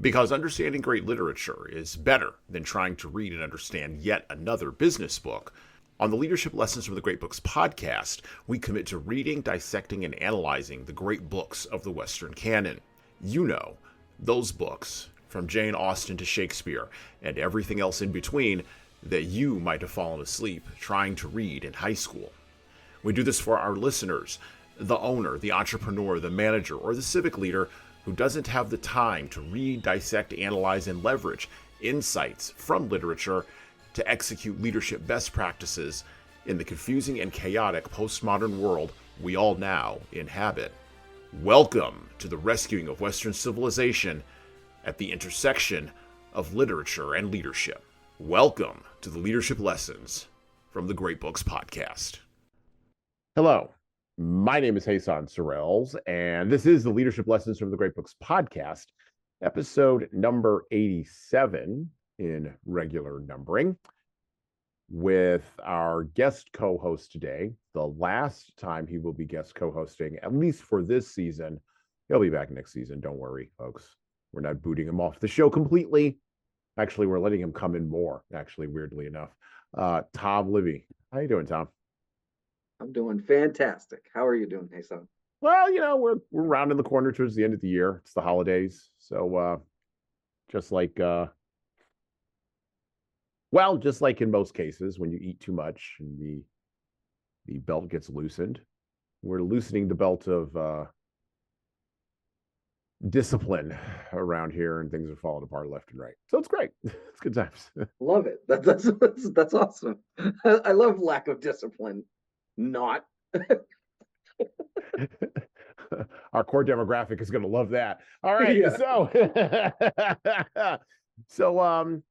Because understanding great literature is better than trying to read and understand yet another business book. On the Leadership Lessons from the Great Books podcast, we commit to reading, dissecting, and analyzing the great books of the Western canon. You know, those books, from Jane Austen to Shakespeare, and everything else in between, that you might have fallen asleep trying to read in high school. We do this for our listeners, the owner, the entrepreneur, the manager, or the civic leader who doesn't have the time to read, dissect, analyze, and leverage insights from literature to execute leadership best practices in the confusing and chaotic postmodern world we all now inhabit. Welcome to the rescuing of Western civilization at the intersection of literature and leadership. Welcome to the Leadership Lessons from the Great Books podcast. Hello, my name is Jesan Sorrells, and this is the Leadership Lessons from the Great Books podcast, episode number 87 in regular numbering, with our guest co-host today. The last time he will be guest co-hosting, at least for this season. He'll be back next season. Don't worry, folks. We're not booting him off the show completely. Actually, we're letting him come in more, actually, weirdly enough. Tom Libby. How you doing, Tom? I'm doing fantastic. How are you doing, Jesan? Well, you know, we're rounding the corner towards the end of the year. It's the holidays. So just like just like in most cases, when you eat too much and the belt gets loosened, we're loosening the belt of discipline around here, and things are falling apart left and right. So it's great. It's good times. Love it. That's awesome. I love lack of discipline. Not. Our core demographic is going to love that. All right. Yeah. So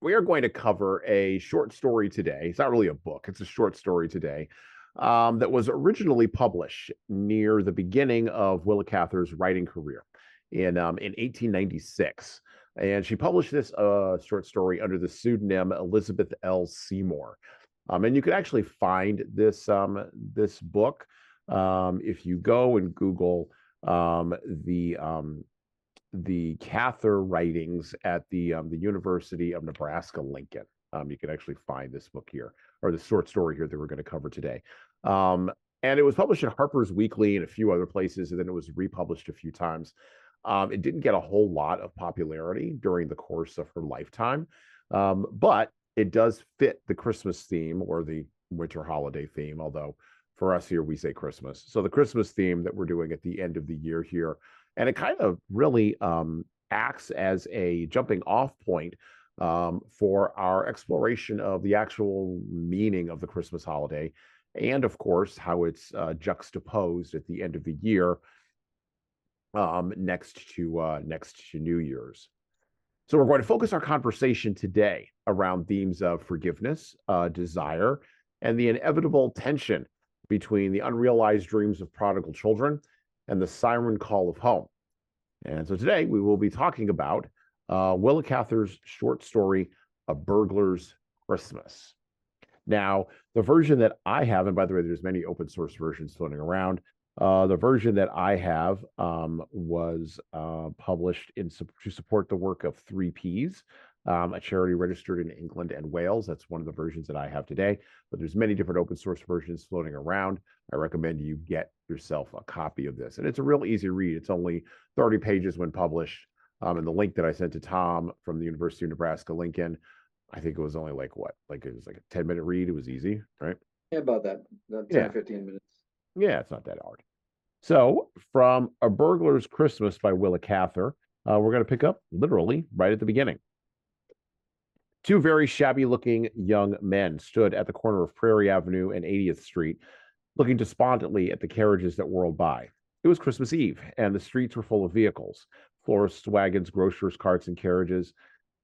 we are going to cover a short story today. It's not really a book. It's a short story today that was originally published near the beginning of Willa Cather's writing career in 1896. And she published this short story under the pseudonym Elizabeth L. Seymour. And you can actually find this this book if you go and Google the Cather writings at the University of Nebraska Lincoln. You can actually find this book here, or the short story here that we're going to cover today. And it was published in Harper's Weekly and a few other places, and then it was republished a few times. It didn't get a whole lot of popularity during the course of her lifetime, but it does fit the Christmas theme or the winter holiday theme, although for us here, we say Christmas. So the Christmas theme that we're doing at the end of the year here, and it kind of really acts as a jumping off point for our exploration of the actual meaning of the Christmas holiday, and of course, how it's juxtaposed at the end of the year next to New Year's. So we're going to focus our conversation today around themes of forgiveness, desire, and the inevitable tension between the unrealized dreams of prodigal children and the siren call of home. And so today we will be talking about Willa Cather's short story, A Burglar's Christmas. Now, the version that I have, and by the way, there's many open source versions floating around, the version that I have was published to support the work of 3Ps, a charity registered in England and Wales. That's one of the versions that I have today, but there's many different open source versions floating around. I recommend you get yourself a copy of this. And it's a real easy read. It's only 30 pages when published. And the link that I sent to Tom from the University of Nebraska Lincoln, I think it was only it was like a 10-minute read. It was easy, right? Yeah, about that. 10, 15 minutes. Yeah, it's not that hard. So from A Burglar's Christmas by Willa Cather, we're going to pick up literally right at the beginning. Two very shabby-looking young men stood at the corner of Prairie Avenue and 80th Street, looking despondently at the carriages that whirled by. It was Christmas Eve, and the streets were full of vehicles, florists' wagons, grocers' carts, and carriages.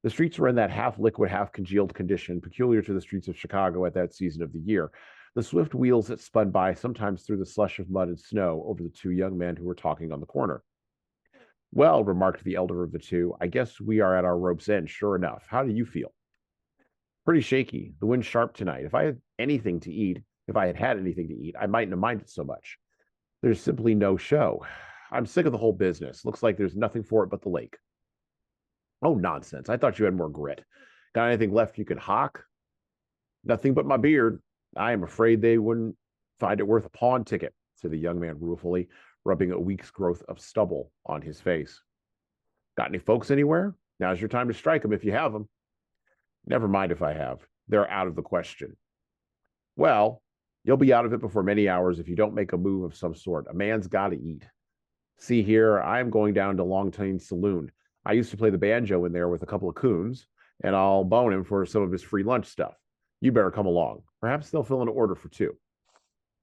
The streets were in that half-liquid, half-congealed condition peculiar to the streets of Chicago at that season of the year. The swift wheels that spun by, sometimes through the slush of mud and snow, over the two young men who were talking on the corner. Well, remarked the elder of the two, I guess we are at our rope's end, sure enough. How do you feel? Pretty shaky. The wind's sharp tonight. If I had had anything to eat, I mightn't have minded so much. There's simply no show. I'm sick of the whole business. Looks like there's nothing for it but the lake. Oh, nonsense. I thought you had more grit. Got anything left you could hawk? Nothing but my beard. I am afraid they wouldn't find it worth a pawn ticket, said the young man ruefully, rubbing a week's growth of stubble on his face. Got any folks anywhere? Now's your time to strike them if you have them. Never mind if I have. They're out of the question. Well, you'll be out of it before many hours if you don't make a move of some sort. A man's got to eat. See here, I'm going down to Longtane's saloon. I used to play the banjo in there with a couple of coons, and I'll bone him for some of his free lunch stuff. You better come along. Perhaps they'll fill an order for two.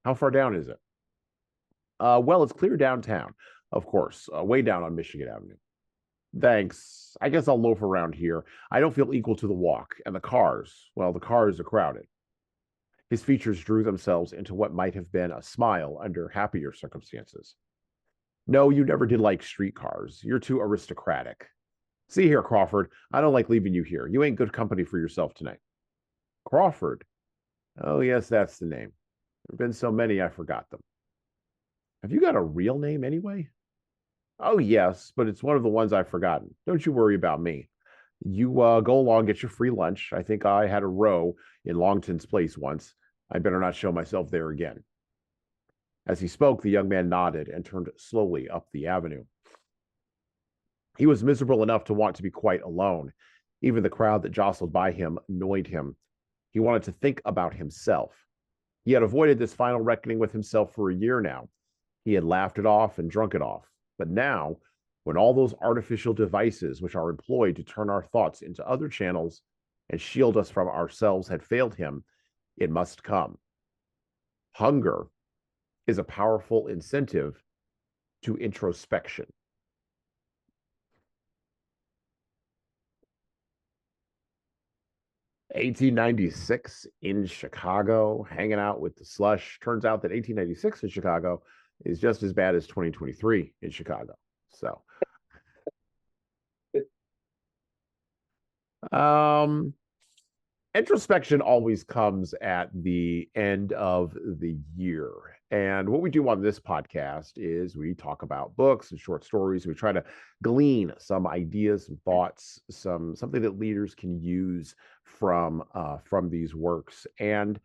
How far down is it? Well, it's clear downtown, of course, way down on Michigan Avenue. Thanks. I guess I'll loaf around here. I don't feel equal to the walk, and the cars, well, the cars are crowded. His features drew themselves into what might have been a smile under happier circumstances. No, you never did like streetcars. You're too aristocratic. See here, Crawford, I don't like leaving you here. You ain't good company for yourself tonight. Crawford? Oh, yes, that's the name. There have been so many, I forgot them. Have you got a real name anyway? Oh, yes, but it's one of the ones I've forgotten. Don't you worry about me. You go along, get your free lunch. I think I had a row in Longton's place once. I better not show myself there again. As he spoke, the young man nodded and turned slowly up the avenue. He was miserable enough to want to be quite alone. Even the crowd that jostled by him annoyed him. He wanted to think about himself. He had avoided this final reckoning with himself for a year now. He had laughed it off and drunk it off. But now, when all those artificial devices which are employed to turn our thoughts into other channels and shield us from ourselves had failed him, it must come. Hunger is a powerful incentive to introspection. (1896) in Chicago, hanging out with the slush. Turns out that 1896 in Chicago is just as bad as 2023 in Chicago. So, introspection always comes at the end of the year. And what we do on this podcast is we talk about books and short stories. We try to glean some ideas and thoughts, something that leaders can use from these works. And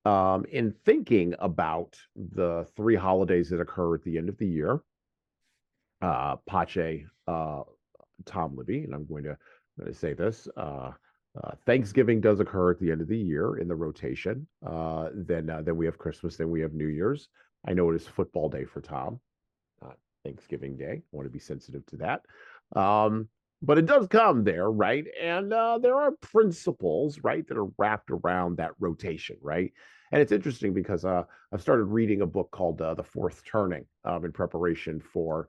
in thinking about the three holidays that occur at the end of the year, Pache, Tom Libby, and I'm going to say this, Thanksgiving does occur at the end of the year in the rotation. Then we have Christmas, then we have New Year's. I know it is football day for Tom, not Thanksgiving Day. I want to be sensitive to that. But it does come there, right? And there are principles, right, that are wrapped around that rotation, right? And it's interesting because I've started reading a book called The Fourth Turning in preparation for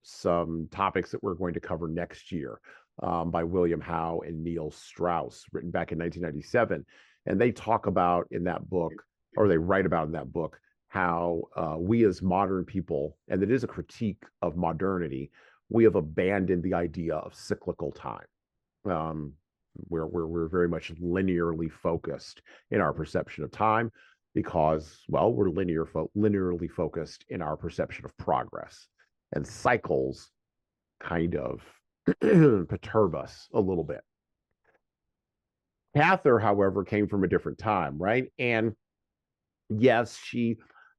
some topics that we're going to cover next year by William Howe and Neil Strauss, written back in 1997. And they talk about in that book, or they write about in that book, how we as modern people, and it is a critique of modernity, we have abandoned the idea of cyclical time. We're very much linearly focused in our perception of time because, well, we're linearly focused in our perception of progress. And cycles kind of perturb us a little bit. Cather, however, came from a different time, right? And yes, she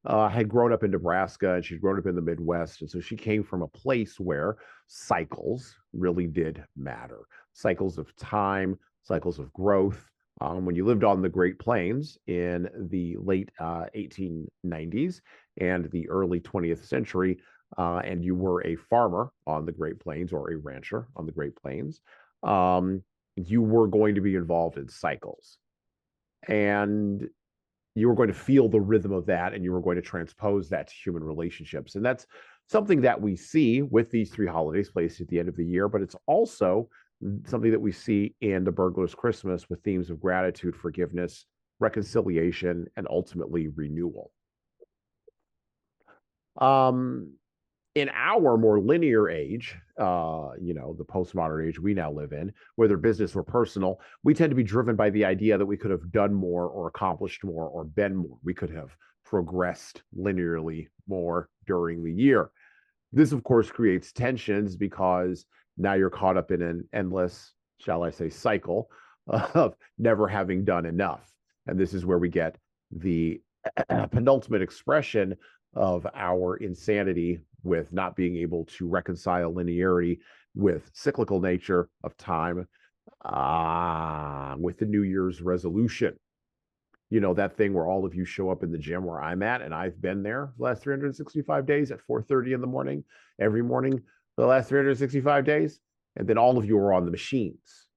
had grown up in Nebraska and she'd grown up in the Midwest. And so she came from a place where cycles really did matter. Cycles of time, cycles of growth. When you lived on the Great Plains in the late 1890s and the early 20th century, and you were a farmer on the Great Plains or a rancher on the Great Plains, you were going to be involved in cycles. And you were going to feel the rhythm of that, and you were going to transpose that to human relationships. And that's something that we see with these three holidays placed at the end of the year, but it's also something that we see in the Burglar's Christmas with themes of gratitude, forgiveness, reconciliation, and ultimately renewal. In our more linear age, the postmodern age we now live in, whether business or personal, we tend to be driven by the idea that we could have done more or accomplished more or been more. We could have progressed linearly more during the year. This, of course, creates tensions because Now you're caught up in an endless, shall I say, cycle of never having done enough. And this is where we get the penultimate expression of our insanity with not being able to reconcile linearity with cyclical nature of time, with the New Year's resolution. You know, that thing where all of you show up in the gym where I'm at, and I've been there the last 365 days at 4:30 in the morning, every morning for the last 365 days. And then all of you are on the machines.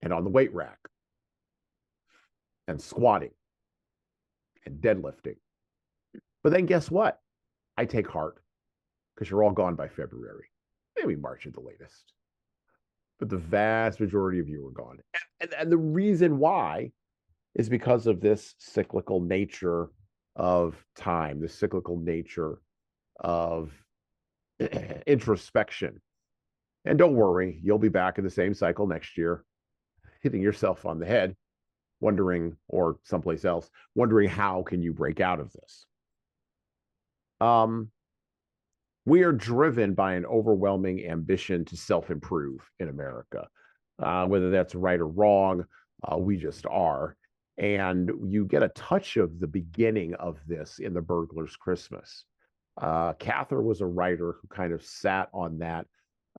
And on the weight rack. And squatting. And deadlifting. But then guess what? I take heart, because you're all gone by February. Maybe March at the latest. But the vast majority of you are gone. And the reason why is because of this cyclical nature of time, the cyclical nature of introspection. And don't worry, you'll be back in the same cycle next year, hitting yourself on the head, wondering, or someplace else, wondering how can you break out of this? We are driven by an overwhelming ambition to self-improve in America. Whether that's right or wrong, we just are. And you get a touch of the beginning of this in the Burglar's Christmas. Cather was a writer who kind of sat on that,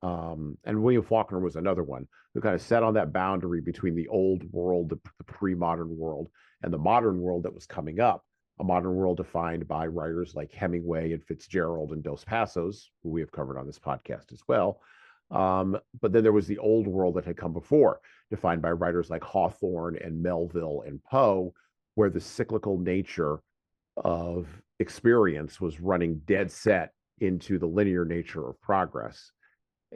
and William Faulkner was another one who kind of sat on that boundary between the old world, the pre-modern world, and the modern world that was coming up. A modern world defined by writers like Hemingway and Fitzgerald and Dos Passos, who we have covered on this podcast as well. But then there was the old world that had come before, defined by writers like Hawthorne and Melville and Poe, where the cyclical nature of experience was running dead set into the linear nature of progress.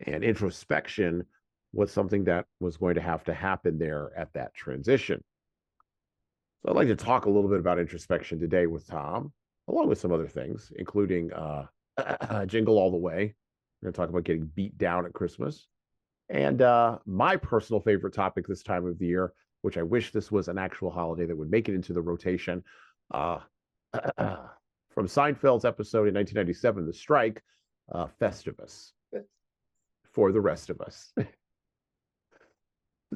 And introspection was something that was going to have to happen there at that transition. So I'd like to talk a little bit about introspection today with Tom, along with some other things, including Jingle All the Way. We're going to talk about getting beat down at Christmas. And my personal favorite topic this time of the year, which I wish this was an actual holiday that would make it into the rotation, from Seinfeld's episode in 1997, The Strike, Festivus, for the rest of us.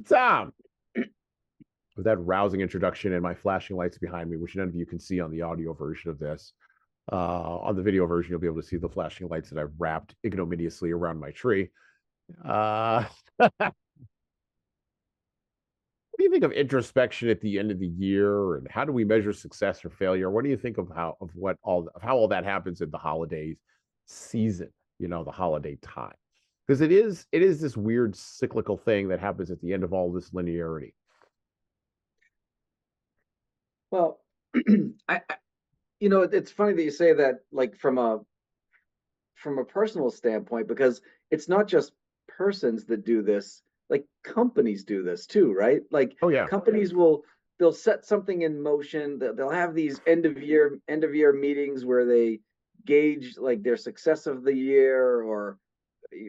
Tom, with that rousing introduction and my flashing lights behind me, which none of you can see on the audio version of this. On the video version, you'll be able to see the flashing lights that I've wrapped ignominiously around my tree. What do you think of introspection at the end of the year, and how do we measure success or failure? What do you think of how all that happens in the holiday season? You know, the holiday time, because it is this weird cyclical thing that happens at the end of all this linearity. Well, it's funny that you say that, like from a personal standpoint, because it's not just persons that do this. Like companies do this too, right? Like, oh yeah, companies they'll set something in motion. They'll have these end of year meetings where they gauge like their success of the year or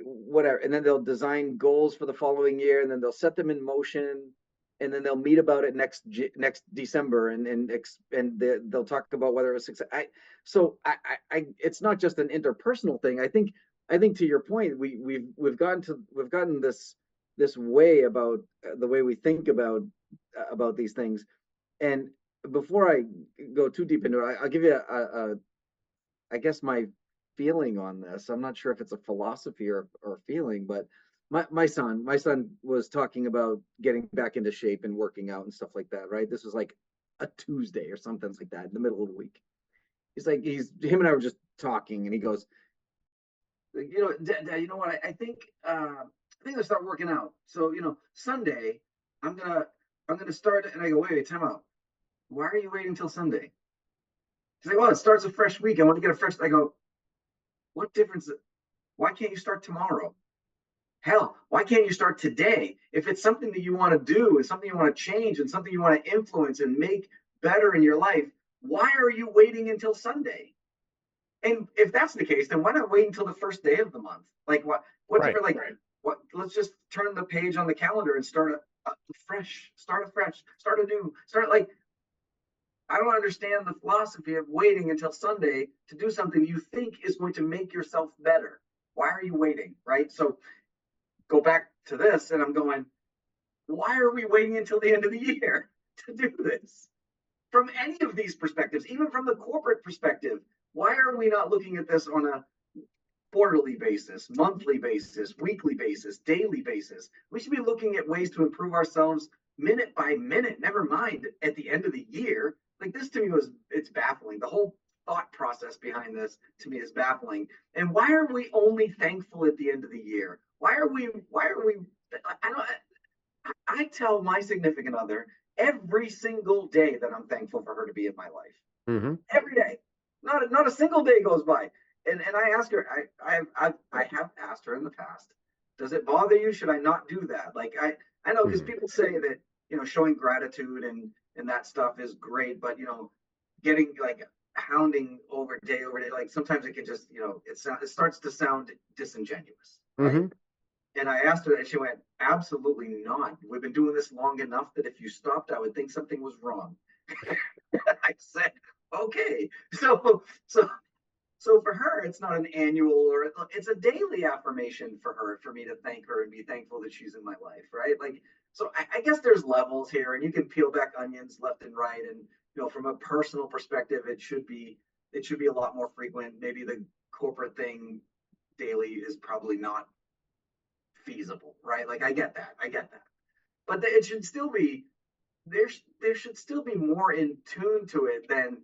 whatever, and then they'll design goals for the following year, and then they'll set them in motion, and then they'll meet about it next December, and they'll talk about whether it was success. It's not just an interpersonal thing. I think to your point, we've gotten this way about the way we think about these things. And before I go too deep into it, I'll give you I guess my feeling on this. I'm not sure if it's a philosophy or feeling, but my son was talking about getting back into shape and working out and stuff like that, right? This was like a Tuesday or something like that, in the middle of the week. Him and I were just talking, and he goes, Dad, you know what? I think I'll start working out. So, Sunday, I'm gonna start. And I go, wait, time out. Why are you waiting till Sunday? He's like, well, it starts a fresh week. I want to get a fresh. I go, what difference? Why can't you start tomorrow? Hell, why can't you start today? If it's something that you want to do and something you want to change and something you want to influence and make better in your life, why are you waiting until Sunday? And if that's the case, then why not wait until the first day of the month? Like what right. Different, like right. What? Let's just turn the page on the calendar and start fresh, start anew, start like. I don't understand the philosophy of waiting until Sunday to do something you think is going to make yourself better. Why are you waiting, right? So go back to this, and I'm going, why are we waiting until the end of the year to do this? From any of these perspectives, even from the corporate perspective, why are we not looking at this on a quarterly basis, monthly basis, weekly basis, daily basis? We should be looking at ways to improve ourselves minute by minute, never mind at the end of the year. Like, this to me it's baffling. The whole thought process behind this to me is baffling. And why are we only thankful at the end of the year? Why are we, I tell my significant other every single day that I'm thankful for her to be in my life. Mm-hmm. Every day. Not a single day goes by. And I ask her, I have asked her in the past, does it bother you? Should I not do that? Like, I know, because people say that, showing gratitude and that stuff is great, but, getting like hounding over day, like sometimes it can just, it starts to sound disingenuous. Right? Mm-hmm. And I asked her, and she went, absolutely not. We've been doing this long enough that if you stopped, I would think something was wrong. I said, okay. So for her, it's not an annual, or it's a daily affirmation for her, for me to thank her and be thankful that she's in my life, right? Like, so I guess there's levels here, and you can peel back onions left and right. And from a personal perspective, it should be a lot more frequent. Maybe the corporate thing daily is probably not feasible, right? Like, I get that, but it should still be there should still be more in tune to it than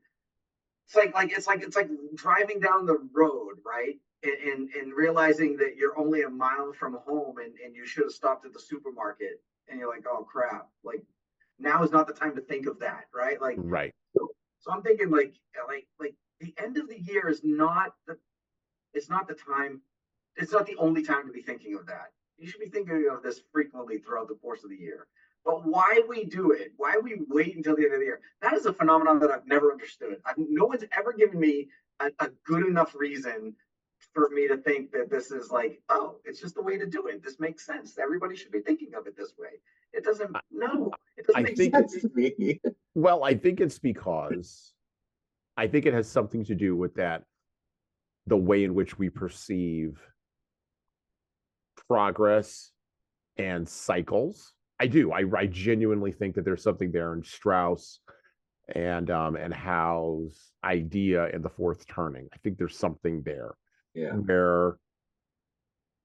it's like driving down the road, right? And realizing that you're only a mile from home, and you should have stopped at the supermarket, and you're like, oh crap, like now is not the time to think of that, right? Like, right. So I'm thinking like the end of the year is not it's not the time, it's not the only time to be thinking of that. You should be thinking of this frequently throughout the course of the year. But why we do it, why we wait until the end of the year, that is a phenomenon that I've never understood. No one's ever given me a good enough reason for me to think that this is like, oh, it's just the way to do it. This makes sense. Everybody should be thinking of it this way. It doesn't, no, it doesn't make sense to me. Well, I think it's because I think it has something to do with that, the way in which we perceive progress and cycles. I do. I genuinely think that there's something there in Strauss and Howe's idea in The Fourth Turning. I think there's something there. Yeah. Where,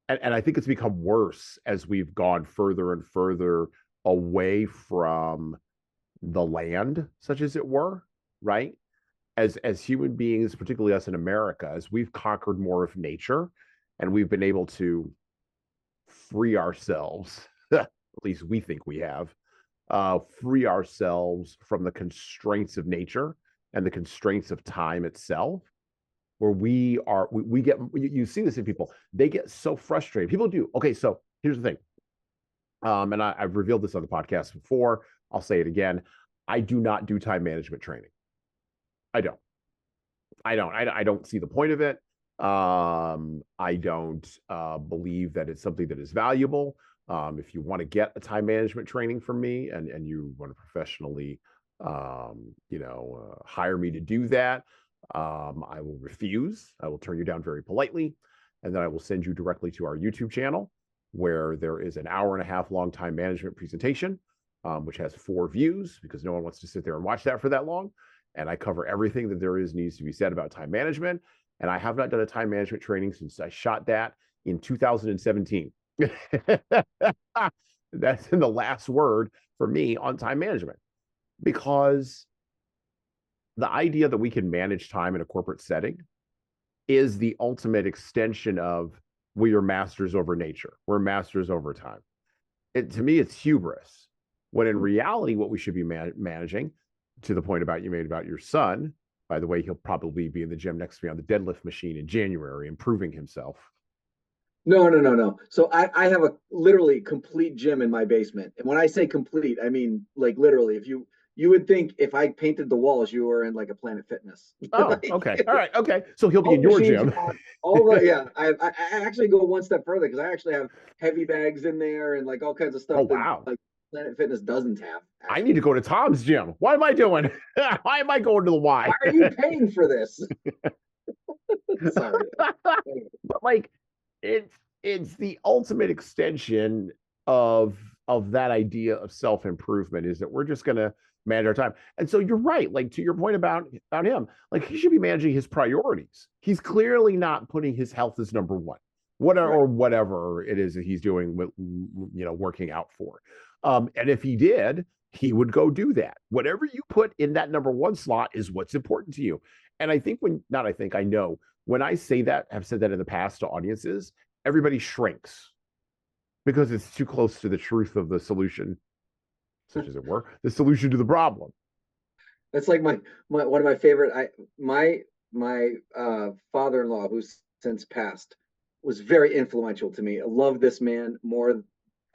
and I think it's become worse as we've gone further and further away from the land, such as it were, right? As human beings, particularly us in America, as we've conquered more of nature, and we've been able to free ourselves, at least we think we have, free ourselves from the constraints of nature and the constraints of time itself, where we get, you see this in people, they get so frustrated. People do. Okay, so here's the thing. And I've revealed this on the podcast before. I'll say it again. I do not do time management training. I don't see the point of it. I don't believe that it's something that is valuable. If you want to get a time management training from me, and you want to professionally, hire me to do that, I will refuse. I will turn you down very politely, and then I will send you directly to our YouTube channel, where there is an 1.5 hour long time management presentation, which has 4 views, because no one wants to sit there and watch that for that long. And I cover everything that needs to be said about time management. And I have not done a time management training since I shot that in 2017. That's in the last word for me on time management, because the idea that we can manage time in a corporate setting is the ultimate extension of, we are masters over nature. We're masters over time. To me, it's hubris. When in reality, what we should be managing, to the point you made about your son, by the way, he'll probably be in the gym next to me on the deadlift machine in January, improving himself. No. So I have a literally complete gym in my basement. And when I say complete, I mean, like, literally, if you would think if I painted the walls, you were in like a Planet Fitness. Oh, Like, okay. All right. Okay. So he'll be in your gym. Yeah. I actually go one step further, because I actually have heavy bags in there and like all kinds of stuff. Oh, wow. Like Planet Fitness doesn't have. I need to go to Tom's gym. What am I doing? Why am I going to the Y? Why are you paying for this? Sorry. But like, it's the ultimate extension of that idea of self-improvement, is that we're just going to manage our time. And so you're right, like, to your point about him, like, he should be managing his priorities. He's clearly not putting his health as number one, whatever, Right. or whatever it is that he's doing with, working out for. And if he did, he would go do that. Whatever you put in that number one slot is what's important to you. And I think I know when I say that, I've said that in the past to audiences, everybody shrinks because it's too close to the truth of the solution, such as it were, the solution to the problem. That's like my one of my favorite. My father-in-law, who's since passed, was very influential to me. I love this man more.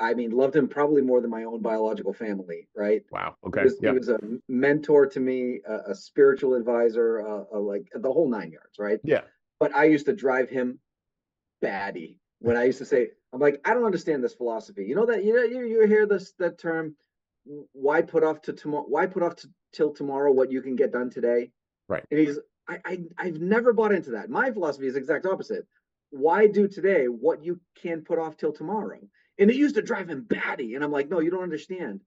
I mean, loved him probably more than my own biological family. Right? Wow. Okay. He was a mentor to me, a spiritual advisor, like the whole nine yards. Right? Yeah. But I used to drive him batty when I used to say, I'm like, I don't understand this philosophy. You know that you hear that term, why put off to tomorrow? Why put off till tomorrow what you can get done today? Right. And I've never bought into that. My philosophy is the exact opposite. Why do today what you can put off till tomorrow? And it used to drive him batty. And I'm like, no, you don't understand.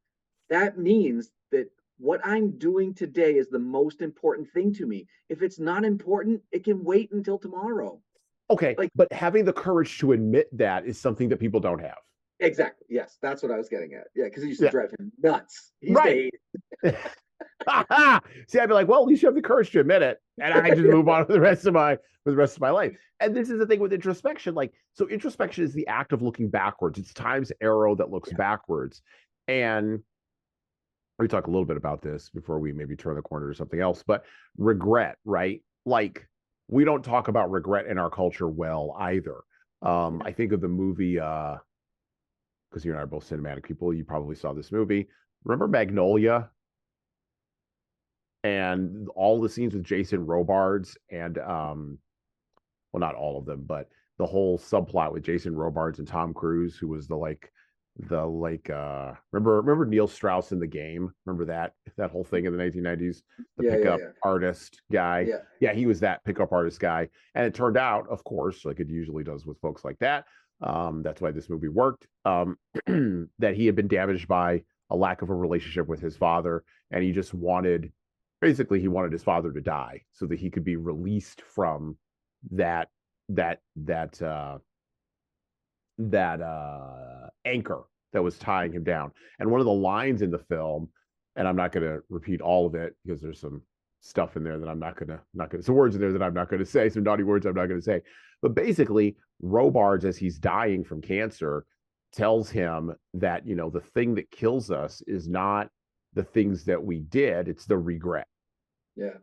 That means that what I'm doing today is the most important thing to me. If it's not important, it can wait until tomorrow. Okay. Like, but having the courage to admit that is something that people don't have. Exactly. Yes, that's what I was getting at. Yeah, because he used to drive him nuts. Right. See, I'd be like, well, at least you have the courage to admit it, and I just move on with the rest of my life. And this is the thing with introspection. Like, so introspection is the act of looking backwards. It's time's arrow that looks backwards. And we talk a little bit about this before we maybe turn the corner to something else. But regret, right? Like, we don't talk about regret in our culture well either. I think of the movie, because you and I are both cinematic people. You probably saw this movie. Remember Magnolia? And all the scenes with Jason Robards and well, not all of them, but the whole subplot with Jason Robards and Tom Cruise, who was remember Neil Strauss in The Game? Remember that whole thing in the 1990s? The pickup artist guy. Yeah, he was that pickup artist guy. And it turned out, of course, like it usually does with folks like that, that's why this movie worked, that he had been damaged by a lack of a relationship with his father, and he just wanted his father to die so that he could be released from that anchor that was tying him down. And one of the lines in the film, and I'm not going to repeat all of it because there's some stuff in there that I'm not going to some words in there that I'm not going to say, some naughty words I'm not going to say. But basically, Robards, as he's dying from cancer, tells him that, the thing that kills us is not the things that we did, it's the regret. Yeah.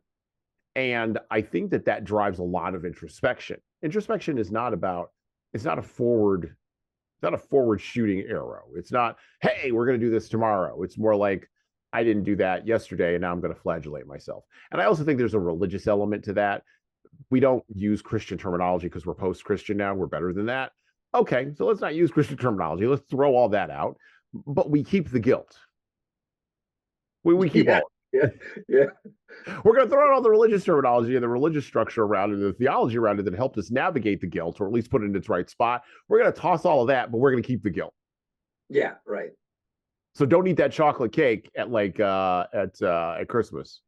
And I think that drives a lot of introspection. Introspection is not a forward shooting arrow. It's not, hey, we're going to do this tomorrow. It's more like, I didn't do that yesterday, and now I'm going to flagellate myself. And I also think there's a religious element to that. We don't use Christian terminology because we're post-Christian now. We're better than that. Okay, so let's not use Christian terminology. Let's throw all that out. But we keep the guilt. We keep all. Yeah. We're going to throw out all the religious terminology and the religious structure around it, and the theology around it that helped us navigate the guilt, or at least put it in its right spot. We're going to toss all of that, but we're going to keep the guilt. Yeah, right. So don't eat that chocolate cake at at Christmas.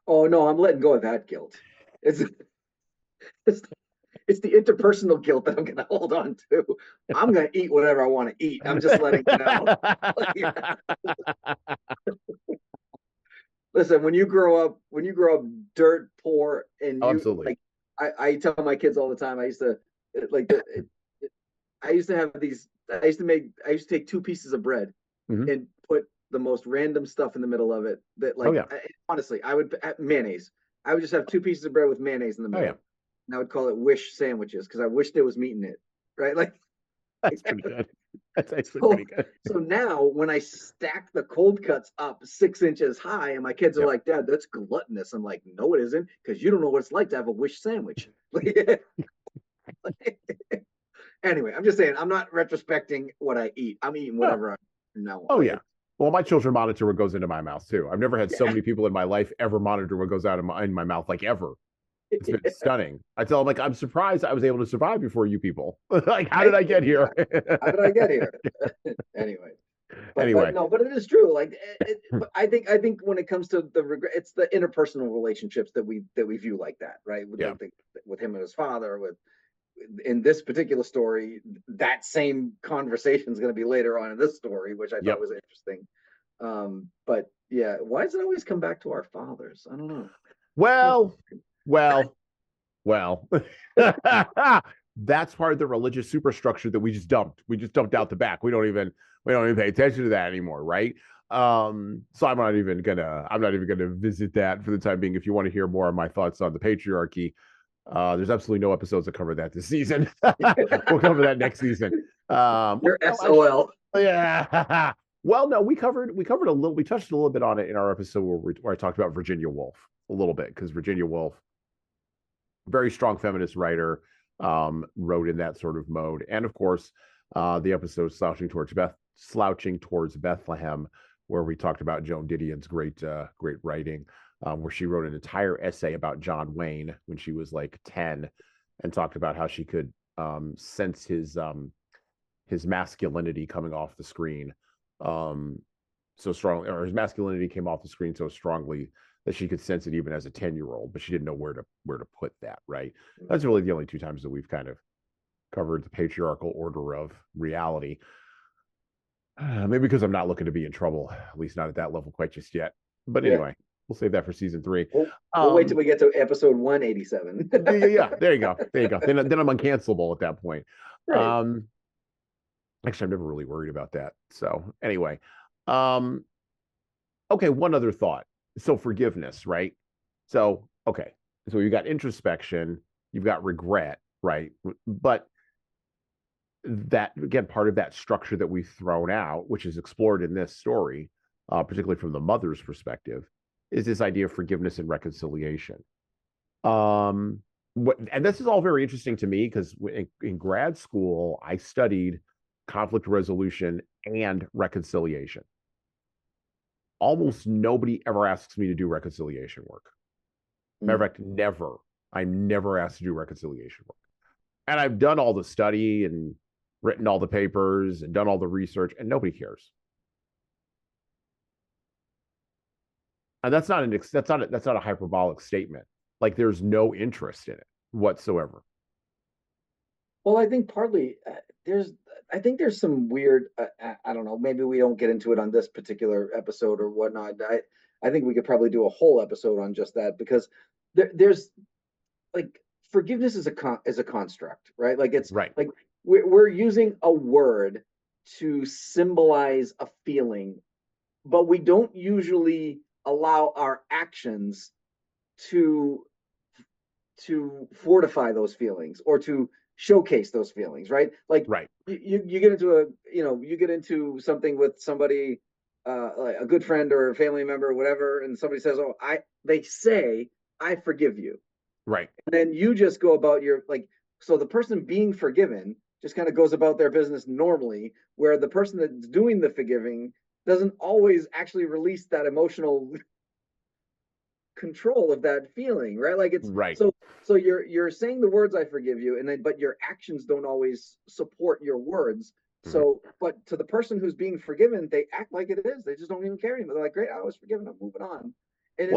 Oh no, I'm letting go of that guilt. It's the interpersonal guilt that I'm going to hold on to. I'm going to eat whatever I want to eat. I'm just letting you know. Listen, when you grow up dirt poor, and absolutely, like, I tell my kids all the time, I used to take two pieces of bread and put the most random stuff in the middle of it. Honestly, I would mayonnaise. I would just have two pieces of bread with mayonnaise in the middle. And I would call it wish sandwiches because I wish there was meat in it. Right? Like, that's pretty good. That's actually pretty good. So now when I stack the cold cuts up 6 inches high, and my kids are like, Dad, that's gluttonous. I'm like, no, it isn't, because you don't know what it's like to have a wish sandwich. Anyway, I'm just saying, I'm not retrospecting what I eat. I'm eating whatever now on. Oh yeah. Well, my children monitor what goes into my mouth too. I've never had so Yeah. many people in my life ever monitor what goes out of in my mouth, like ever. It's been stunning. I tell them, like, I'm surprised I was able to survive before you people. Like, how did I get here? How did I get here? Anyway. Anyway, No, but it is true. Like, but I think when it comes to the regret, it's the interpersonal relationships that we view like that, right? Yeah. With him and his father, with in this particular story, that same conversation is going to be later on in this story, which I thought was interesting. But yeah, why does it always come back to our fathers? I don't know. Well. That's part of the religious superstructure that we just dumped. We just dumped out the back. We don't even pay attention to that anymore, right? So I'm not even gonna visit that for the time being. If you want to hear more of my thoughts on the patriarchy, there's absolutely no episodes that cover that this season. We'll cover that next season. You're SOL. Yeah. Well, no, we covered a little. We touched a little bit on it in our episode where I talked about Virginia Woolf a little bit, because Virginia Woolf, very strong feminist writer, wrote in that sort of mode. And of course, the episode Slouching Towards Bethlehem, where we talked about Joan Didion's great writing, where she wrote an entire essay about John Wayne when she was like 10, and talked about how she could sense his masculinity coming off the screen so strongly, or his masculinity came off the screen so strongly that she could sense it even as a 10-year-old, but she didn't know where to put that, right? That's really the only two times that we've kind of covered the patriarchal order of reality. Maybe because I'm not looking to be in trouble, at least not at that level quite just yet. But anyway, we'll save that for season 3. We'll wait till we get to episode 187. Yeah, there you go. Then I'm uncancelable at that point. Right. Actually, I'm never really worried about that. So anyway, okay, one other thought. So forgiveness, right? So, okay. So you've got introspection, you've got regret, right? But that, again, part of that structure that we've thrown out, which is explored in this story, particularly from the mother's perspective, is this idea of forgiveness and reconciliation. And this is all very interesting to me because in grad school, I studied conflict resolution and reconciliation. Almost nobody ever asks me to do reconciliation work. Matter of fact, never. I'm never asked to do reconciliation work. And I've done all the study and written all the papers and done all the research, and nobody cares. And that's not a hyperbolic statement. Like, there's no interest in it whatsoever. Well, I think partly there's some weird, I don't know, maybe we don't get into it on this particular episode or whatnot. I think we could probably do a whole episode on just that, because there's like, forgiveness is a construct, right? Like, it's right. Like we're using a word to symbolize a feeling, but we don't usually allow our actions to fortify those feelings or to showcase those feelings, right? Like, right. You get into something with somebody, like a good friend or a family member or whatever, and somebody says, they say, I forgive you. Right. And then you just go about so the person being forgiven just kind of goes about their business normally, where the person that's doing the forgiving doesn't always actually release that emotional control of that feeling, right? Like, it's right. So you're saying the words, I forgive you, but your actions don't always support your words. So, but to the person who's being forgiven, they act like it is. They just don't even care anymore. They're like, great, I was forgiven, I'm moving on. And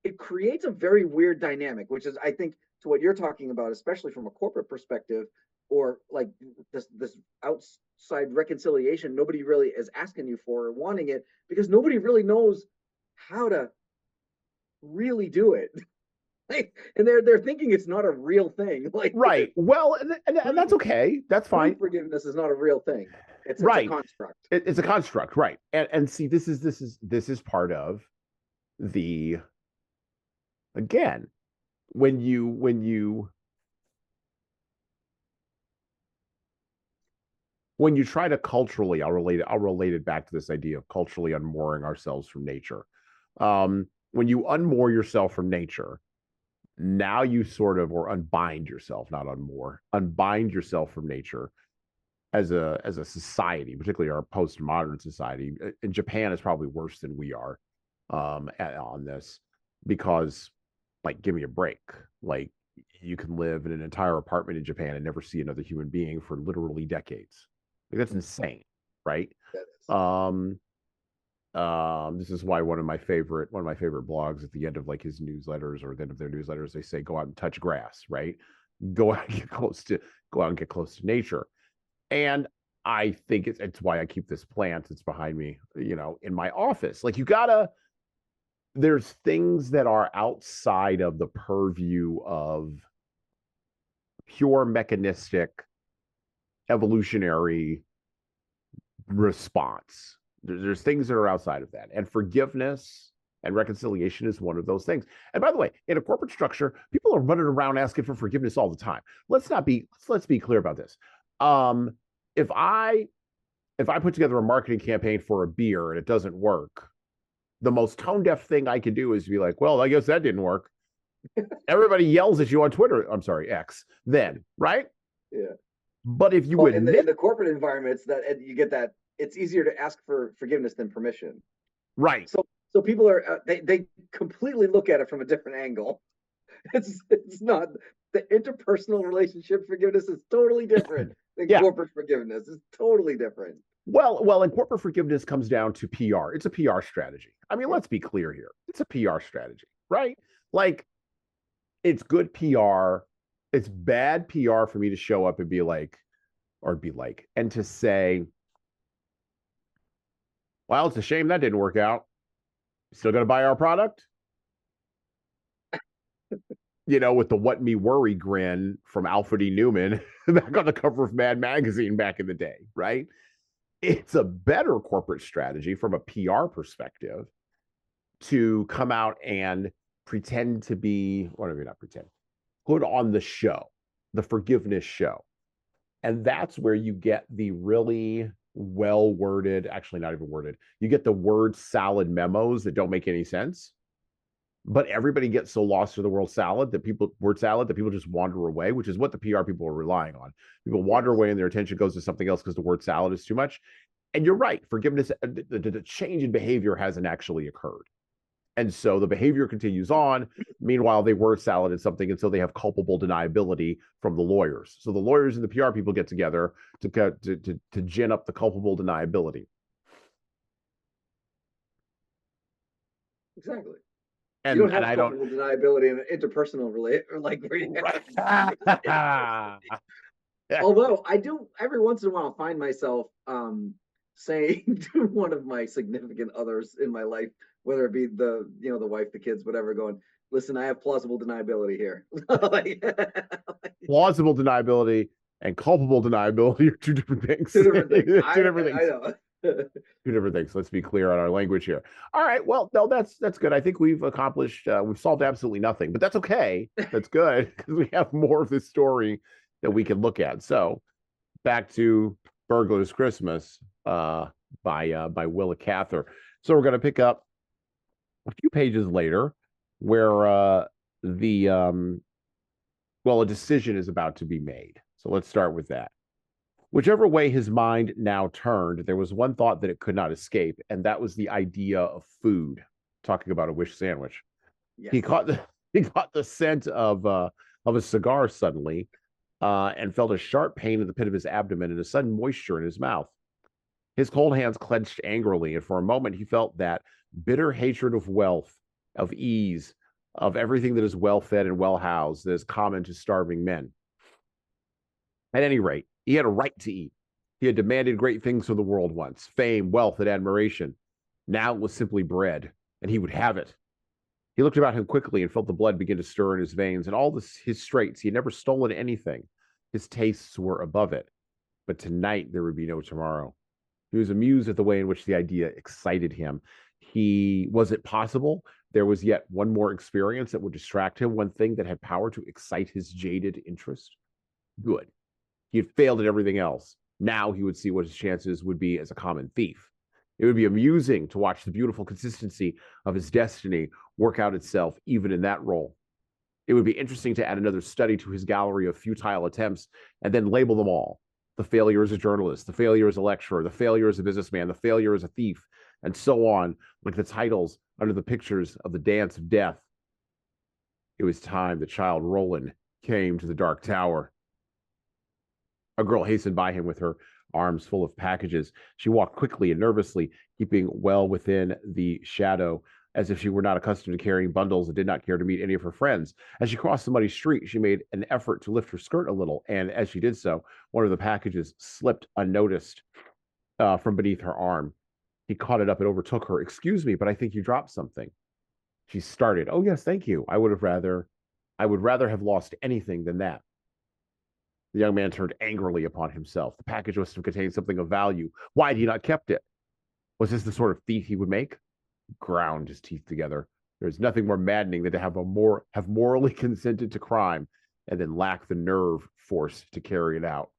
it creates a very weird dynamic, which is, I think, to what you're talking about, especially from a corporate perspective, or like this outside reconciliation nobody really is asking you for or wanting it, because nobody really knows how to really do it. And they're thinking it's not a real thing. Like, right. Well, and that's okay. That's fine. Forgiveness is not a real thing. It's right. It's a construct. It's a construct, right? And see, this is part of the, again, when you try to culturally, I'll relate it back to this idea of culturally unmooring ourselves from nature. When you unmoor yourself from nature, now you sort of, or unbind yourself, not unmoor, unbind yourself from nature. as a society, particularly our postmodern society. In Japan is probably worse than we are on this, because, like, give me a break. Like, you can live in an entire apartment in Japan and never see another human being for literally decades. Like, that's insane, right? Um, this is why one of my favorite blogs, at the end of like his newsletters, or the end of their newsletters, they say go out and touch grass, right? Go out and get close to nature. And I think it's why I keep this plant that's behind me, in my office. Like, there's things that are outside of the purview of pure mechanistic evolutionary response. There's things that are outside of that, and forgiveness and reconciliation is one of those things. And by the way, in a corporate structure, people are running around asking for forgiveness all the time. Let's be clear about this. If I put together a marketing campaign for a beer and it doesn't work, the most tone deaf thing I can do is be like, well, I guess that didn't work. Everybody yells at you on Twitter. I'm sorry, X. Then, right? Yeah. But if you in the corporate environments, that you get that it's easier to ask for forgiveness than permission. Right. So people are they completely look at it from a different angle. It's not, the interpersonal relationship forgiveness is totally different than corporate forgiveness. It's totally different. Well, and corporate forgiveness comes down to PR. It's a PR strategy. I mean, let's be clear here. It's a PR strategy, right? Like, it's good PR. It's bad PR for me to show up and be like, and to say, well, it's a shame that didn't work out. Still going to buy our product? With the "what me worry" grin from Alfred E. Newman back on the cover of Mad Magazine back in the day, right? It's a better corporate strategy from a PR perspective to come out and pretend to be, or maybe not pretend, put on the show, the forgiveness show. And that's where you get the really well-worded, actually not even worded, you get the word salad memos that don't make any sense. But everybody gets so lost in the word salad that people just wander away, which is what the PR people are relying on. People wander away and their attention goes to something else because the word salad is too much. And you're right, forgiveness, the change in behavior hasn't actually occurred. And so the behavior continues on. Meanwhile, they word salad at something until they have culpable deniability from the lawyers. So the lawyers and the PR people get together to gin up the culpable deniability. Exactly. And you don't have culpable deniability in an interpersonal Although I do every once in a while find myself saying to one of my significant others in my life, whether it be the wife, the kids, whatever, going, listen, I have plausible deniability here. Plausible deniability and culpable deniability are two different things. Two different things. I know. Two different things. Let's be clear on our language here. All right. Well, no, that's good. I think we've accomplished, we've solved absolutely nothing, but that's okay. That's good, because we have more of this story that we can look at. So back to Burglar's Christmas by Willa Cather. So we're going to pick up a few pages later where a decision is about to be made. So let's start with that. Whichever way his mind now turned, there was one thought that it could not escape, and that was the idea of food. Talking about a wish sandwich. Yes. He caught the scent of a cigar suddenly, and felt a sharp pain in the pit of his abdomen and a sudden moisture in his mouth. His cold hands clenched angrily, and for a moment he felt that bitter hatred of wealth, of ease, of everything that is well-fed and well-housed, that is common to starving men. At any rate, he had a right to eat. He had demanded great things from the world once, fame, wealth, and admiration. Now it was simply bread, and he would have it. He looked about him quickly and felt the blood begin to stir in his veins. And all his straits, he had never stolen anything. His tastes were above it. But tonight there would be no tomorrow. He was amused at the way in which the idea excited him. Was it possible there was yet one more experience that would distract him, one thing that had power to excite his jaded interest? Good. He had failed at everything else. Now he would see what his chances would be as a common thief. It would be amusing to watch the beautiful consistency of his destiny work out itself, even in that role. It would be interesting to add another study to his gallery of futile attempts and then label them all. The failure as a journalist, the failure as a lecturer, the failure as a businessman, the failure as a thief, and so on, like the titles under the pictures of the dance of death. It was time the child Roland came to the Dark Tower. A girl hastened by him with her arms full of packages. She walked quickly and nervously, keeping well within the shadow, as if she were not accustomed to carrying bundles and did not care to meet any of her friends. As she crossed the muddy street, she made an effort to lift her skirt a little, and as she did so, one of the packages slipped unnoticed from beneath her arm. He caught it up and overtook her. "Excuse me, but I think you dropped something." She started. "Oh, yes, thank you. I would rather have lost anything than that." The young man turned angrily upon himself. The package must have contained something of value. Why had he not kept it? Was this the sort of thief he would make? He ground his teeth together. There's nothing more maddening than to have morally consented to crime and then lack the nerve force to carry it out.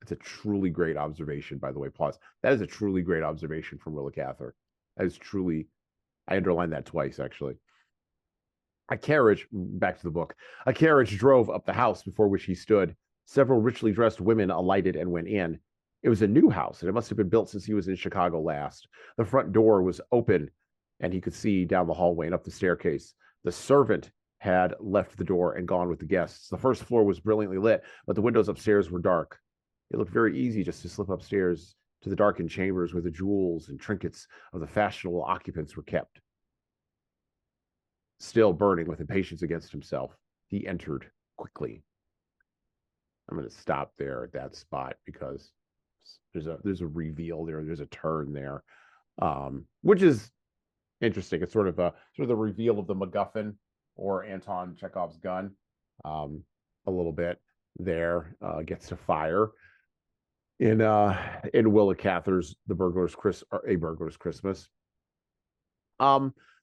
It's a truly great observation, by the way. Pause. That is a truly great observation from Willa Cather. That is truly, I underlined that twice, actually. A carriage, back to the book, a carriage drove up the house before which he stood. Several richly dressed women alighted and went in. It was a new house, and it must have been built since he was in Chicago last. The front door was open, and he could see down the hallway and up the staircase. The servant had left the door and gone with the guests. The first floor was brilliantly lit, but the windows upstairs were dark. It looked very easy just to slip upstairs to the darkened chambers where the jewels and trinkets of the fashionable occupants were kept. Still burning with impatience against himself, he entered quickly. I'm going to stop there at that spot because there's a reveal there. There's a turn there, which is interesting. It's sort of the reveal of the MacGuffin or Anton Chekhov's gun. A little bit there gets to fire in Willa Cather's A Burglar's Christmas.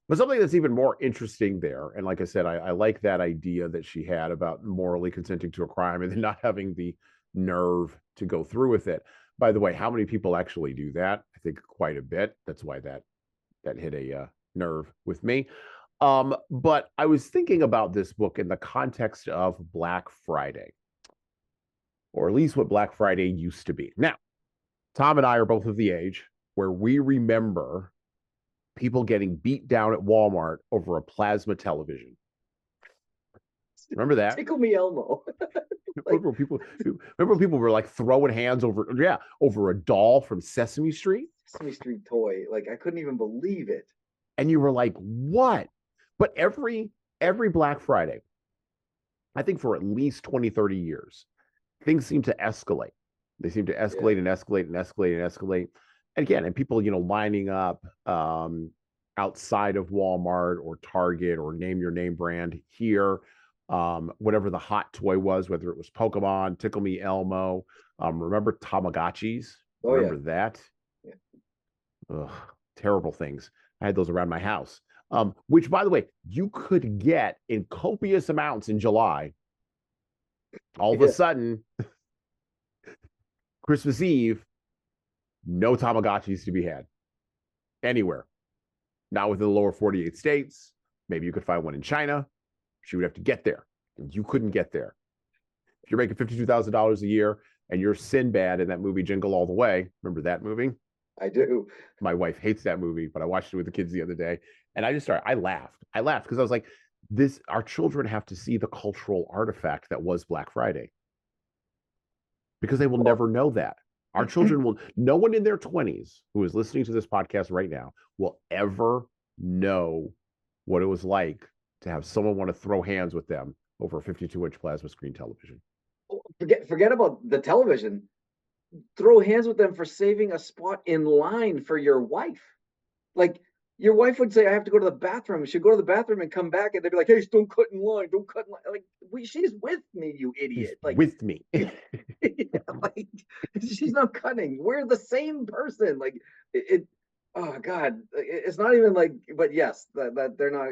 But something that's even more interesting there, and like I said, I like that idea that she had about morally consenting to a crime and then not having the nerve to go through with it. By the way, how many people actually do that? I think quite a bit. That's why that hit a nerve with me. But I was thinking about this book in the context of Black Friday, or at least what Black Friday used to be. Now, Tom and I are both of the age where we remember people getting beat down at Walmart over a plasma television. Remember that? Tickle me Elmo. remember people were like throwing hands over a doll from Sesame Street? Sesame Street toy. Like, I couldn't even believe it. And you were like, what? But every Black Friday, I think for at least 20, 30 years, things seem to escalate. They seem to escalate and escalate and escalate and escalate. And again, and people, lining up outside of Walmart or Target or name your name brand here, whatever the hot toy was, whether it was Pokemon, Tickle Me Elmo. Remember Tamagotchis? Remember that? Yeah. Ugh, terrible things. I had those around my house, which, by the way, you could get in copious amounts in July. All of a sudden, Christmas Eve, no Tamagotchis to be had anywhere. Not within the lower 48 states. Maybe you could find one in China. She would have to get there. And you couldn't get there. If you're making $52,000 a year and you're Sinbad in that movie Jingle All the Way, remember that movie? I do. My wife hates that movie, but I watched it with the kids the other day. And I laughed. I laughed because I was like, our children have to see the cultural artifact that was Black Friday. Because they will never know that. Our children will, no one in their 20s who is listening to this podcast right now will ever know what it was like to have someone want to throw hands with them over a 52-inch plasma screen television. Forget about the television. Throw hands with them for saving a spot in line for your wife. Like, your wife would say, I have to go to the bathroom. She'd go to the bathroom and come back, and they'd be like, hey, don't cut in line. Don't cut in line. Like, she's with me, you idiot. Like, with me. like, she's not cutting. We're the same person. Like, oh, God. It's not even like, but yes, that they're not.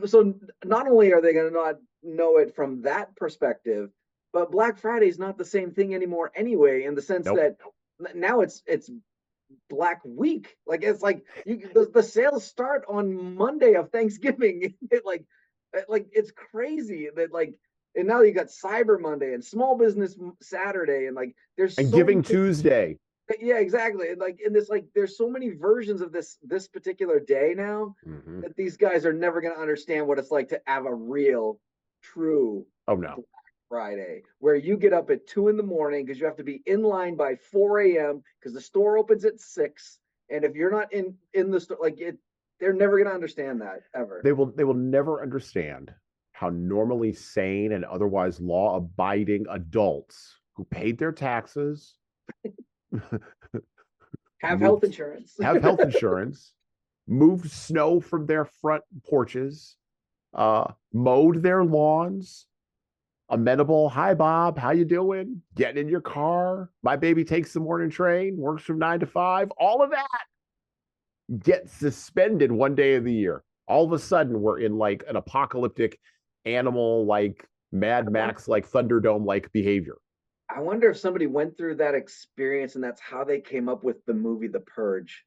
So not only are they going to not know it from that perspective, but Black Friday is not the same thing anymore anyway, in the sense that now it's Black Week. Like, it's like the sales start on Monday of Thanksgiving. Like it's crazy that and now you got Cyber Monday and Small Business Saturday, and like there's And so Giving many Tuesday. yeah, exactly. And this like there's so many versions of this particular day now Mm-hmm. that these guys are never going to understand what it's like to have a real, true Oh no. Black Friday where you get up at 2 a.m. because you have to be in line by 4 a.m. because the store opens at 6, and if you're not in the store, like they're never going to understand that ever. They will never understand how normally sane and otherwise law-abiding adults who paid their taxes Have health insurance. have health insurance, moved snow from their front porches, mowed their lawns, amenable, hi Bob, how you doing? Getting in your car, my baby takes the morning train, works from 9 to 5, all of that gets suspended one day of the year. All of a sudden, we're in like an apocalyptic animal, like Mad Max, like Thunderdome like behavior. I wonder if somebody went through that experience and that's how they came up with the movie The Purge.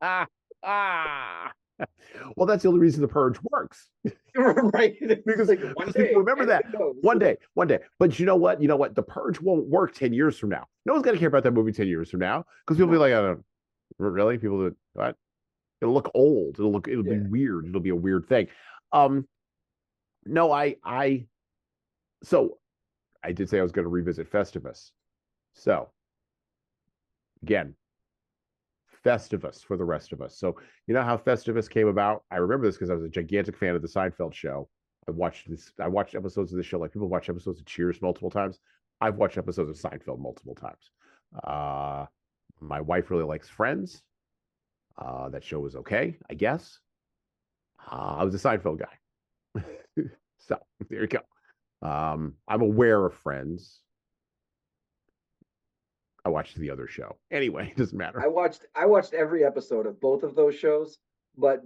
ah, ah. Well, that's the only reason The Purge works. Right. Because like one day, people remember that. One day. But you know what? The Purge won't work 10 years from now. No one's going to care about that movie 10 years from now because people will be like, I don't really? People that, what? It'll look old. It'll be weird. It'll be a weird thing. No, so I did say I was going to revisit Festivus. So again, Festivus for the rest of us. So you know how Festivus came about? I remember this because I was a gigantic fan of the Seinfeld show. I watched episodes of this show like people watch episodes of Cheers multiple times. I've watched episodes of Seinfeld multiple times. My wife really likes Friends. That show was okay, I guess. I was a Seinfeld guy. So there you go. I'm aware of Friends. I watched the other show. Anyway, it doesn't matter. I watched every episode of both of those shows, but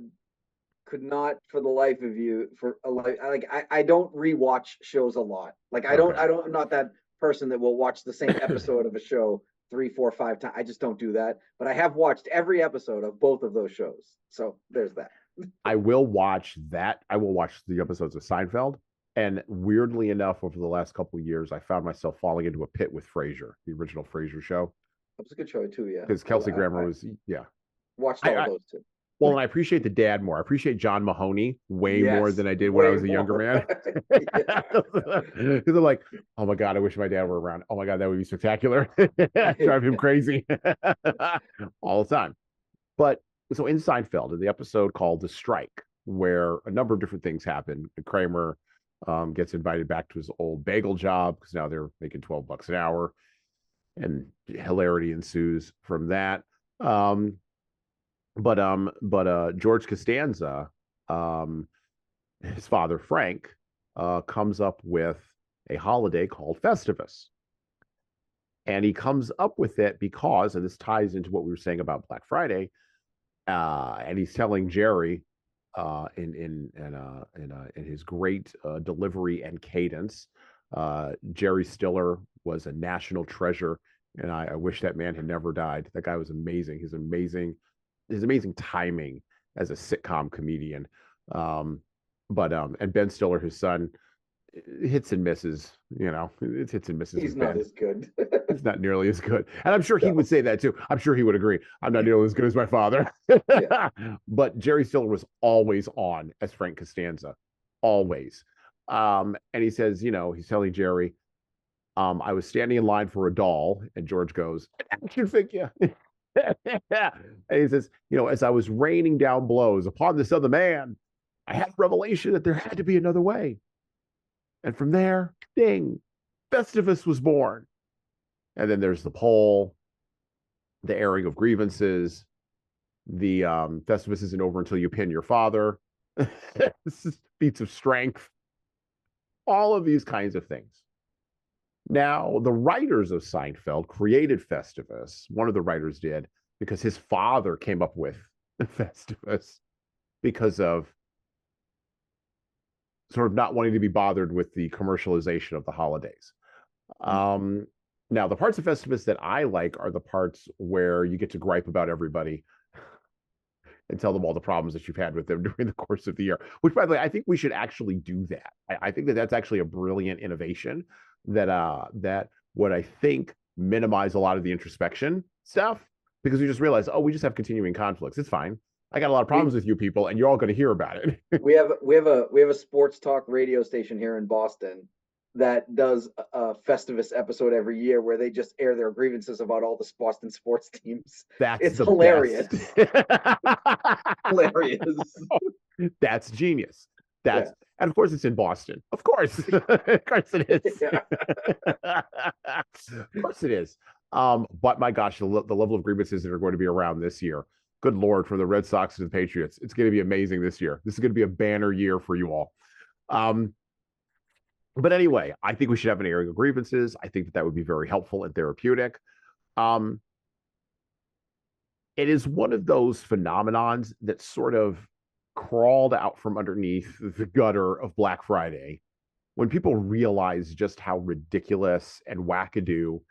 could not for the life of you for a life like I don't rewatch shows a lot. Like I'm not that person that will watch the same episode of a show 3, 4, 5 times. I just don't do that. But I have watched every episode of both of those shows. So there's that. I will watch that. I will watch the episodes of Seinfeld. And weirdly enough, over the last couple of years, I found myself falling into a pit with Frasier, the original Frasier show. That was a good show too, yeah. Because Kelsey Grammer was, yeah. Watched all those too. Well, and I appreciate the dad more. I appreciate John Mahoney way more than I did when I was a younger man. Because I'm like, oh my God, I wish my dad were around. Oh my God, that would be spectacular. Drive him crazy all the time. But so in Seinfeld, in the episode called The Strike, where a number of different things happen, Kramer gets invited back to his old bagel job because now they're making $12 an hour, and hilarity ensues from that. But George Costanza, his father Frank, comes up with a holiday called Festivus, and he comes up with it because, and this ties into what we were saying about Black Friday, and he's telling Jerry. In his great delivery and cadence, Jerry Stiller was a national treasure, and I wish that man had never died. That guy was amazing. His amazing timing as a sitcom comedian. And Ben Stiller, his son, hits and misses. It's hits and misses. He's not as good. He's not nearly as good. And I'm sure he would say that too. I'm sure he would agree. I'm not nearly as good as my father. Yeah. But Jerry Stiller was always on as Frank Costanza. Always. And he says, he's telling Jerry, I was standing in line for a doll, and George goes, an action figure. And he says, as I was raining down blows upon this other man, I had a revelation that there had to be another way. And from there, ding, Festivus was born. And then there's the poll, the airing of grievances, the Festivus isn't over until you pin your father, feats of strength, all of these kinds of things. Now, the writers of Seinfeld created Festivus. One of the writers did because his father came up with Festivus because of sort of not wanting to be bothered with the commercialization of the holidays. Now, the parts of Festivus that I like are the parts where you get to gripe about everybody and tell them all the problems that you've had with them during the course of the year. Which, by the way, I think we should actually do that. I think that that's actually a brilliant innovation that would, I think, minimize a lot of the introspection stuff, because we just realize, oh, we just have continuing conflicts. It's fine. I got a lot of problems with you people, and you're all going to hear about it. we have a sports talk radio station here in Boston that does a Festivus episode every year where they just air their grievances about all the Boston sports teams. It's hilarious. Hilarious. That's genius. That's and of course it's in Boston. Of course. Of course it is. Of course it is. But my gosh, the level of grievances that are going to be around this year. Good Lord, from the Red Sox to the Patriots. It's going to be amazing this year. This is going to be a banner year for you all. But anyway, I think we should have an airing of grievances. I think that would be very helpful and therapeutic. It is one of those phenomenons that sort of crawled out from underneath the gutter of Black Friday when people realize just how ridiculous and wackadoo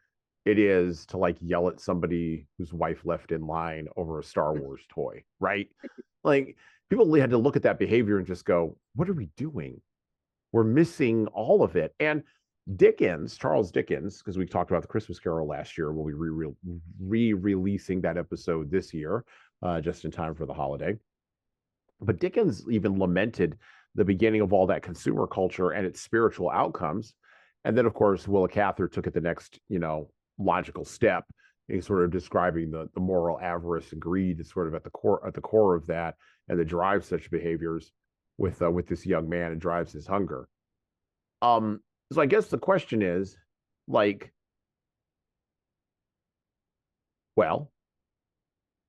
it is to like yell at somebody whose wife left in line over a Star Wars toy, right? Like people had to look at that behavior and just go, what are we doing? We're missing all of it. And Dickens, Charles Dickens, because we talked about the Christmas Carol last year, we'll be re-releasing that episode this year, just in time for the holiday. But Dickens even lamented the beginning of all that consumer culture and its spiritual outcomes. And then, of course, Willa Cather took it the next, logical step in sort of describing the moral avarice and greed that's sort of at the core of that, and that drives such behaviors with this young man and drives his hunger. So I guess the question is, like, well,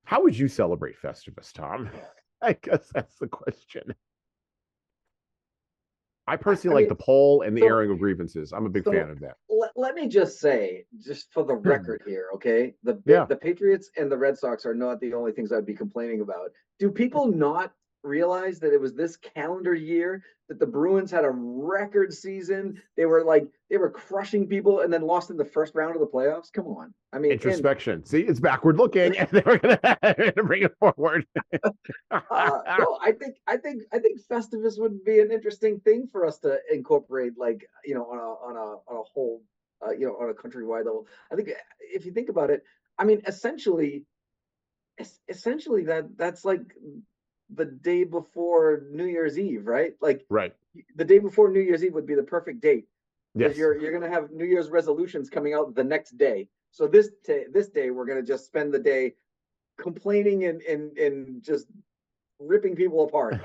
how would you celebrate Festivus, Tom? I guess that's the question. I personally like the poll and the airing of grievances. I'm a big fan of that. Let me just say, just for the record here, okay? The Patriots and the Red Sox are not the only things I'd be complaining about. Do people not realize that it was this calendar year that the Bruins had a record season? They were crushing people and then lost in the first round of the playoffs. Come on. I mean, introspection. See, it's backward looking, and they were going to bring it forward. No, I think Festivus would be an interesting thing for us to incorporate, like, on a whole, on a countrywide level. I think if you think about it, I mean, essentially that's like the day before New Year's Eve, right? Like, right. The day before New Year's Eve would be the perfect date. Yes. You're going to have New Year's resolutions coming out the next day. So this day we're going to just spend the day complaining and just ripping people apart.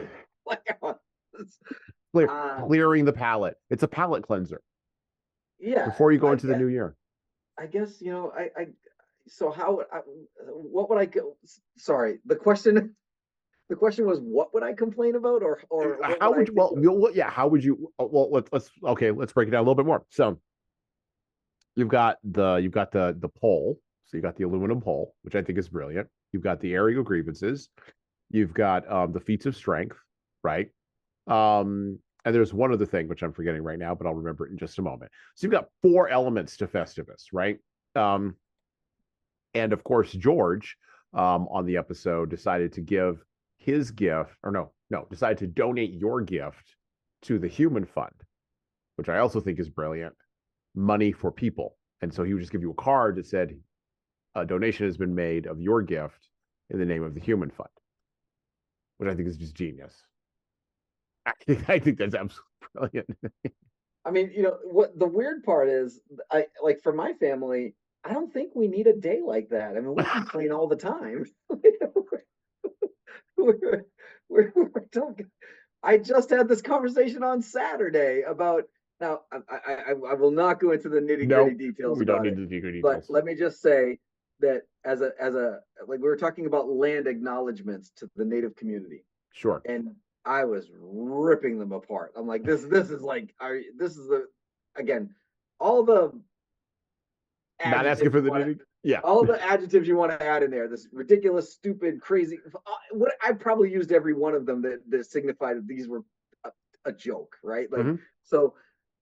Clearing the palate. It's a palate cleanser. Yeah. Before you go into the new year. I guess, so what would I go? Sorry, the question was, what would I complain about, or how would you? How would you? Well, let's break it down a little bit more. So you've got the pole. So you got the aluminum pole, which I think is brilliant. You've got the airing of grievances. You've got the feats of strength, right? And there's one other thing which I'm forgetting right now, but I'll remember it in just a moment. So you've got 4 elements to Festivus, right? And of course, George on the episode decided to give his gift, decided to donate your gift to the Human Fund, which I also think is brilliant. Money for people. And so he would just give you a card that said, a donation has been made of your gift in the name of the Human Fund, which I think is just genius. I think that's absolutely brilliant. I mean, what the weird part is, for my family, I don't think we need a day like that. I mean, we complain all the time. I just had this conversation on Saturday about. Now, I will not go into the nitty-gritty details. We don't need the nitty-gritty details. But let me just say that as a like, we were talking about land acknowledgements to the Native community. Sure. And I was ripping them apart. I'm like, this is again, all the not asking for the nitty. Yeah. All the adjectives you want to add in there. This ridiculous, stupid, crazy. What I probably used every one of them that signified that these were a joke, right? Like, so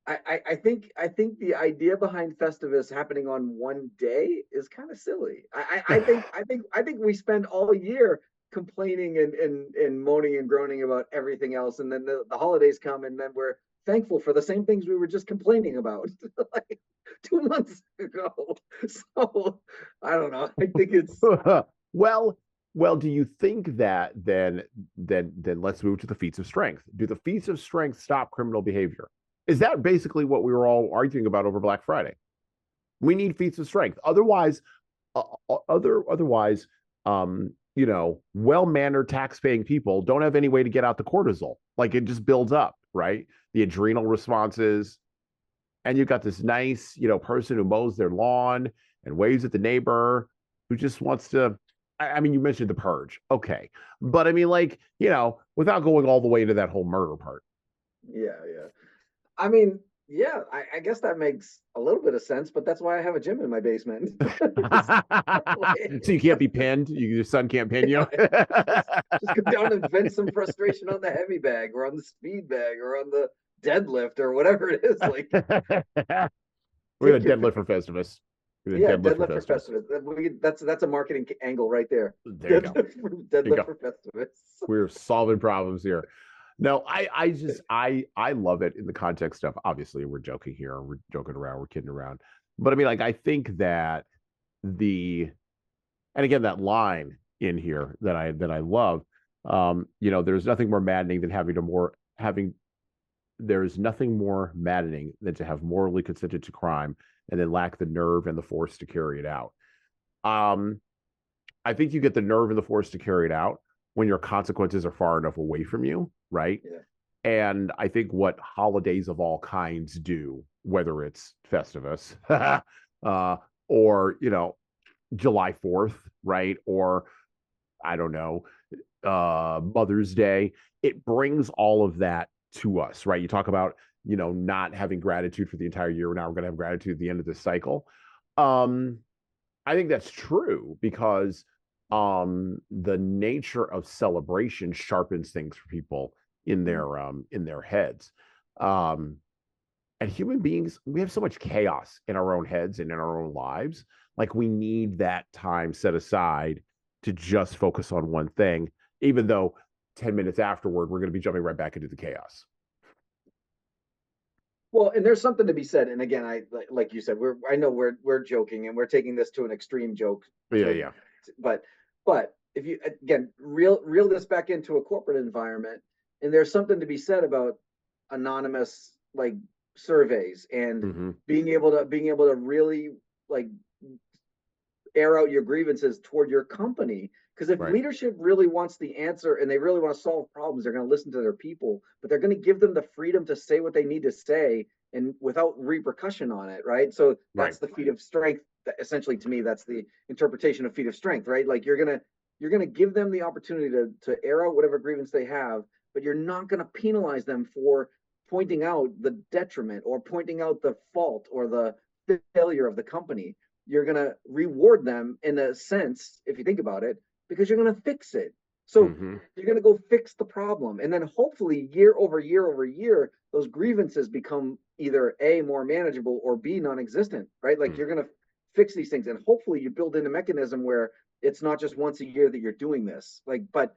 I think the idea behind Festivus happening on one day is kind of silly. I think we spend all year complaining and moaning and groaning about everything else, and then the holidays come, and then we're thankful for the same things we were just complaining about like 2 months ago. So I don't know. I think it's well, do you think that then let's move to the feats of strength. Do the feats of strength stop criminal behavior? Is that basically what we were all arguing about over Black Friday? We need feats of strength. Otherwise, well-mannered tax-paying people don't have any way to get out the cortisol. Like it just builds up, right? The adrenal responses. And you've got this nice, person who mows their lawn and waves at the neighbor who just wants to. I mean, you mentioned the purge. Okay. But I mean, without going all the way into that whole murder part. Yeah. I mean, yeah, I guess that makes a little bit of sense, but that's why I have a gym in my basement. So you can't be pinned? Your son can't pin you? Just go down and vent some frustration on the heavy bag or on the speed bag or on the deadlift or whatever it is. Like we're gonna deadlift for Festivus. Deadlift for Festivus. That's a marketing angle right there. There you go. Deadlift for Festivus. We're solving problems here. No, I love it in the context of, obviously we're joking here, we're joking around, we're kidding around. But I mean, I think that and again, that line in here that I love, there's nothing more maddening than there's nothing more maddening than to have morally consented to crime and then lack the nerve and the force to carry it out. I think you get the nerve and the force to carry it out when your consequences are far enough away from you, right? Yeah. And I think what holidays of all kinds do, whether it's Festivus or, July 4th, right? Or, I don't know, Mother's Day, it brings all of that to us, right? You talk about, not having gratitude for the entire year. Now we're going to have gratitude at the end of this cycle. I think that's true because the nature of celebration sharpens things for people in their heads. And human beings, we have so much chaos in our own heads and in our own lives. Like we need that time set aside to just focus on one thing, even though 10 minutes afterward, we're going to be jumping right back into the chaos. Well, and there's something to be said. And again, like you said, I know we're joking and we're taking this to an extreme joke. Yeah. But if you again reel this back into a corporate environment, and there's something to be said about anonymous like surveys and being able to really like air out your grievances toward your company. Because if leadership really wants the answer and they really want to solve problems, they're going to listen to their people, but they're going to give them the freedom to say what they need to say and without repercussion on it, right? So that's the feat of strength. Essentially, to me, that's the interpretation of feat of strength, right? Like you're gonna give them the opportunity to air out whatever grievance they have, but you're not going to penalize them for pointing out the detriment or pointing out the fault or the failure of the company. You're going to reward them in a sense, if you think about it, because you're going to fix it. So you're going to go fix the problem. And then hopefully year over year, those grievances become either A, more manageable, or B, non-existent, right? Like you're going to fix these things. And hopefully you build in a mechanism where it's not just once a year that you're doing this. Like, but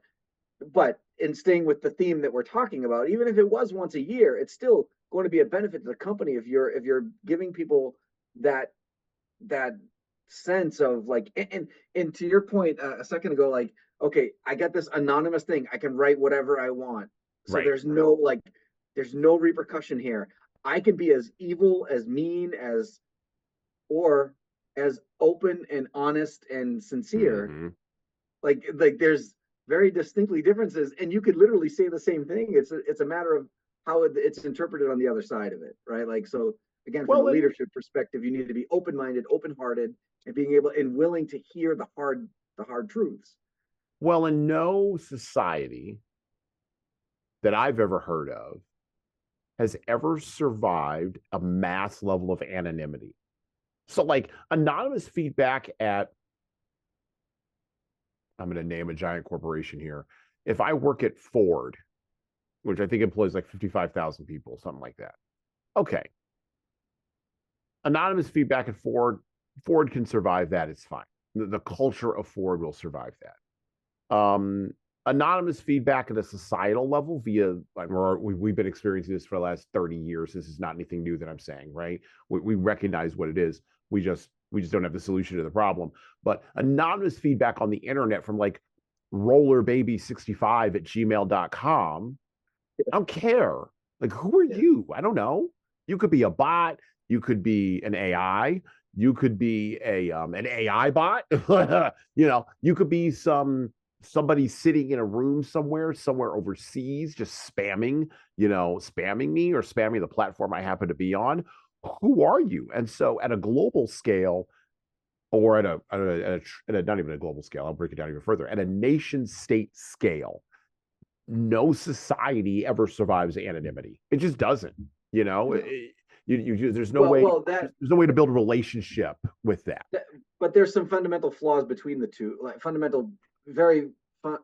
in staying with the theme that we're talking about, even if it was once a year, it's still going to be a benefit to the company if you're giving people that sense of like, and to your point a second ago, like, okay, I got this anonymous thing, I can write whatever I want, so there's no repercussion here. I can be as evil, as mean, or as open and honest and sincere. Like there's very distinctly differences, and you could literally say the same thing. It's a matter of how it's interpreted on the other side of it, right? Like, so again, from a leadership perspective, you need to be open-minded, open-hearted, and being able and willing to hear the hard truths. Well, in no society that I've ever heard of has ever survived a mass level of anonymity. So like anonymous feedback at, I'm going to name a giant corporation here. If I work at Ford, which I think employs like 55,000 people, something like that. Okay. Anonymous feedback at Ford can survive that. It's fine. The culture of Ford will survive that. Anonymous feedback at a societal level via, we've been experiencing this for the last 30 years. This is not anything new that I'm saying, right? We recognize what it is. We just don't have the solution to the problem. But anonymous feedback on the internet from like rollerbaby65@gmail.com. I don't care. Like, who are you? I don't know. You could be a bot. You could be an AI. You could be an AI bot. You could be somebody sitting in a room somewhere overseas, just spamming me or spamming the platform I happen to be on. Who are you? And so at a global scale, or at a not even a global scale, I'll break it down even further, at a nation state scale, no society ever survives anonymity. It just doesn't, there's no way to build a relationship with that. But there's some fundamental flaws between the two, like fundamental, very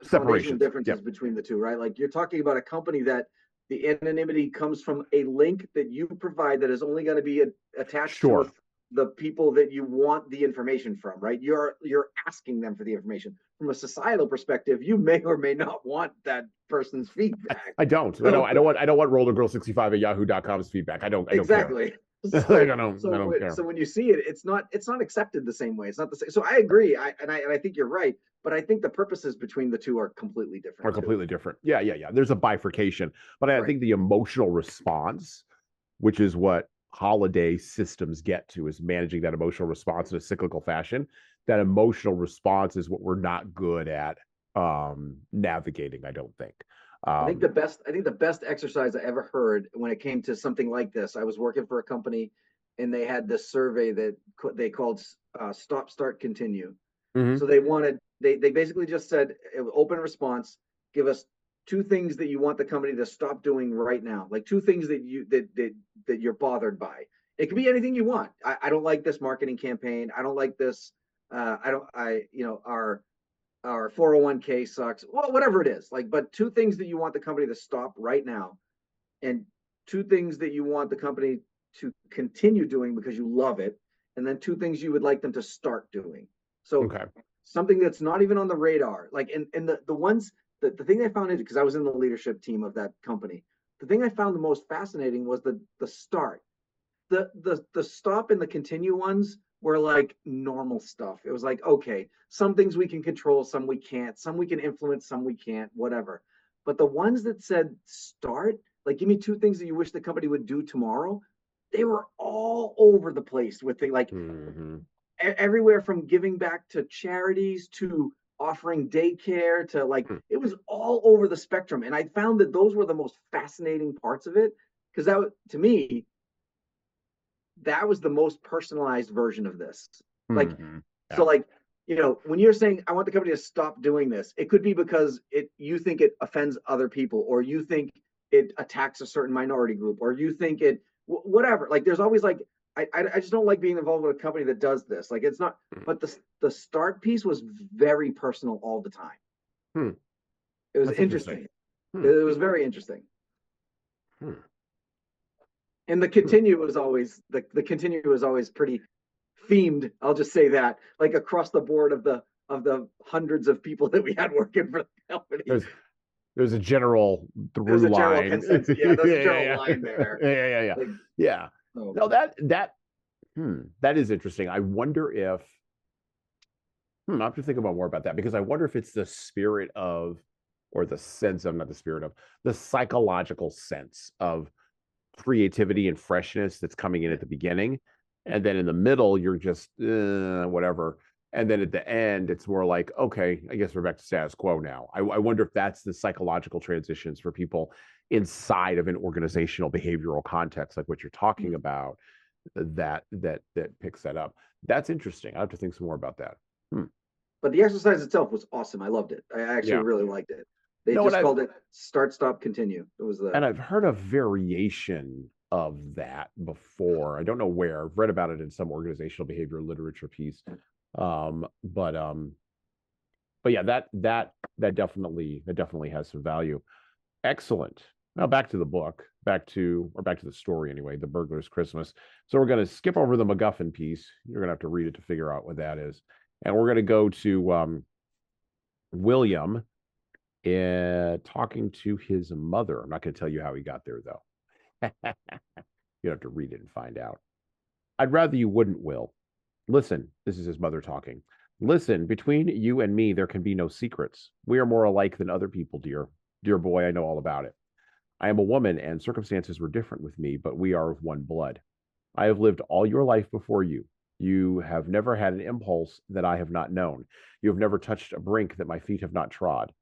foundational differences between the two, right? Like, you're talking about a company that the anonymity comes from a link that you provide that is only going to be attached to the people that you want the information from, right? You're asking them for the information. From a societal perspective, you may or may not want that person's feedback. I don't. So, I don't want rollergirl65@yahoo.com's feedback. I don't exactly. Care. So, I don't care. So when you see it, it's not accepted the same way. It's not the same. So I agree. I think you're right. But I think the purposes between the two are completely different. Different. Yeah. There's a bifurcation. But I think the emotional response, which is what holiday systems get to, is managing that emotional response in a cyclical fashion. That emotional response is what we're not good at navigating, I don't think. I think the best exercise I ever heard when it came to something like this, I was working for a company and they had this survey that they called Stop, Start, Continue. Mm-hmm. So they basically just said, open response, give us 2 things that you want the company to stop doing right now, like 2 things that you're bothered by. It could be anything you want. I don't like this marketing campaign. I don't like this. Our 401k sucks. Well, whatever it is, like, but 2 things that you want the company to stop right now, and 2 things that you want the company to continue doing because you love it, and then 2 things you would like them to start doing. So something that's not even on the radar, like, and the ones. The thing I found, because I was in the leadership team of that company, the thing I found the most fascinating was the start. The stop and the continue ones were like normal stuff. It was like, okay, some things we can control, some we can't, some we can influence, some we can't, whatever. But the ones that said start, like, give me 2 things that you wish the company would do tomorrow, they were all over the place with things like everywhere from giving back to charities to offering daycare to, like, it was all over the spectrum. And I found that those were the most fascinating parts of it, because to me, that was the most personalized version of this. Like, so, like, when you're saying, I want the company to stop doing this, it could be because you think it offends other people, or you think it attacks a certain minority group, or you think it, whatever. Like, there's always like, I just don't like being involved with a company that does this. Like, it's not, but the start piece was very personal all the time. It was interesting. It was very interesting. And the continue was always the continue was always pretty themed. I'll just say that, like, across the board of the hundreds of people that we had working for the company. There's a general through line. General consensus. Yeah, there's a general line there. Yeah. No, that is interesting. I wonder if I have to think about more about that, because I wonder if it's the spirit of, or the sense of, not the spirit of, the psychological sense of creativity and freshness that's coming in at the beginning, and then in the middle you're just whatever, and then at the end it's more like, okay, I guess we're back to status quo now. I wonder if that's the psychological transitions for people inside of an organizational behavioral context like what you're talking about, that picks that up. That's interesting. I have to think some more about that. But the exercise itself was awesome. I loved it. I actually really liked it. They just called it start, stop, continue. It was and I've heard a variation of that before. I don't know where. I've read about it in some organizational behavior literature piece. But yeah, that definitely has some value. Excellent. Now back to the book, back to the story anyway, The Burglar's Christmas. So we're going to skip over the MacGuffin piece. You're going to have to read it to figure out what that is. And we're going to go to William talking to his mother. I'm not going to tell you how he got there, though. You have to read it and find out. I'd rather you wouldn't, Will. Listen, this is his mother talking. Listen, between you and me, there can be no secrets. We are more alike than other people, dear. Dear boy, I know all about it. I am a woman, and circumstances were different with me, but we are of one blood. I have lived all your life before you. You have never had an impulse that I have not known. You have never touched a brink that my feet have not trod.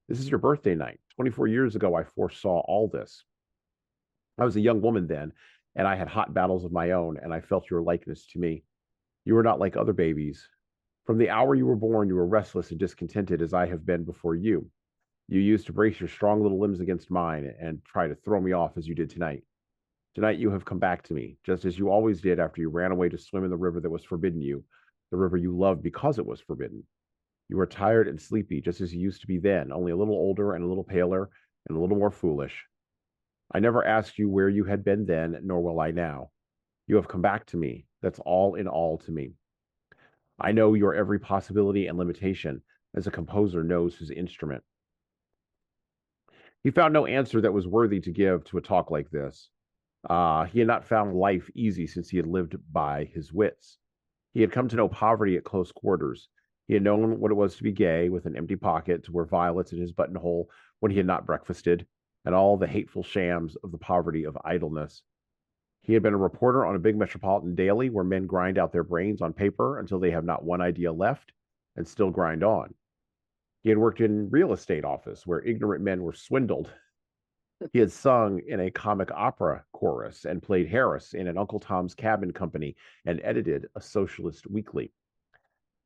This is your birthday night. 24 years ago, I foresaw all this. I was a young woman then, and I had hot battles of my own, and I felt your likeness to me. You were not like other babies. From the hour you were born, you were restless and discontented as I have been before you. You used to brace your strong little limbs against mine and try to throw me off as you did tonight. Tonight you have come back to me, just as you always did after you ran away to swim in the river that was forbidden you, the river you loved because it was forbidden. You are tired and sleepy, just as you used to be then, only a little older and a little paler and a little more foolish. I never asked you where you had been then, nor will I now. You have come back to me. That's all in all to me. I know your every possibility and limitation, as a composer knows his instrument. He found no answer that was worthy to give to a talk like this. He had not found life easy since he had lived by his wits. He had come to know poverty at close quarters. He had known what it was to be gay, with an empty pocket, to wear violets in his buttonhole when he had not breakfasted, and all the hateful shams of the poverty of idleness. He had been a reporter on a big metropolitan daily where men grind out their brains on paper until they have not one idea left and still grind on. He had worked in real estate office where ignorant men were swindled. He had sung in a comic opera chorus and played Harris in an Uncle Tom's Cabin company and edited a socialist weekly.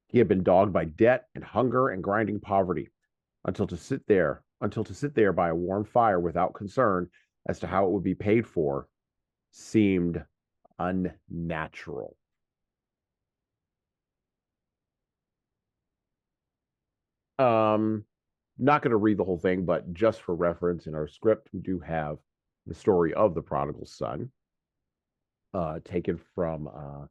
He had been dogged by debt and hunger and grinding poverty until to sit there by a warm fire without concern as to how it would be paid for seemed unnatural. Not going to read the whole thing, but just for reference, in our script, we do have the story of the prodigal son, taken from or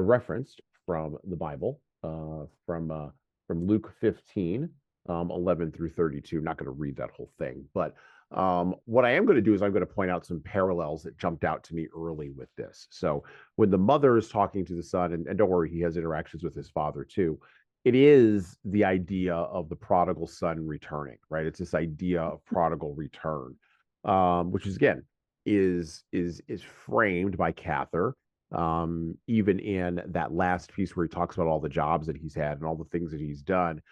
referenced from the Bible, from Luke 15, 11 through 32. Not going to read that whole thing, but what I am going to do is I'm going to point out some parallels that jumped out to me early with this. So when the mother is talking to the son, and don't worry, he has interactions with his father too. It is the idea of the prodigal son returning, right? It's this idea of prodigal return, which is again is framed by Cather, even in that last piece where he talks about all the jobs that he's had and all the things that he's done.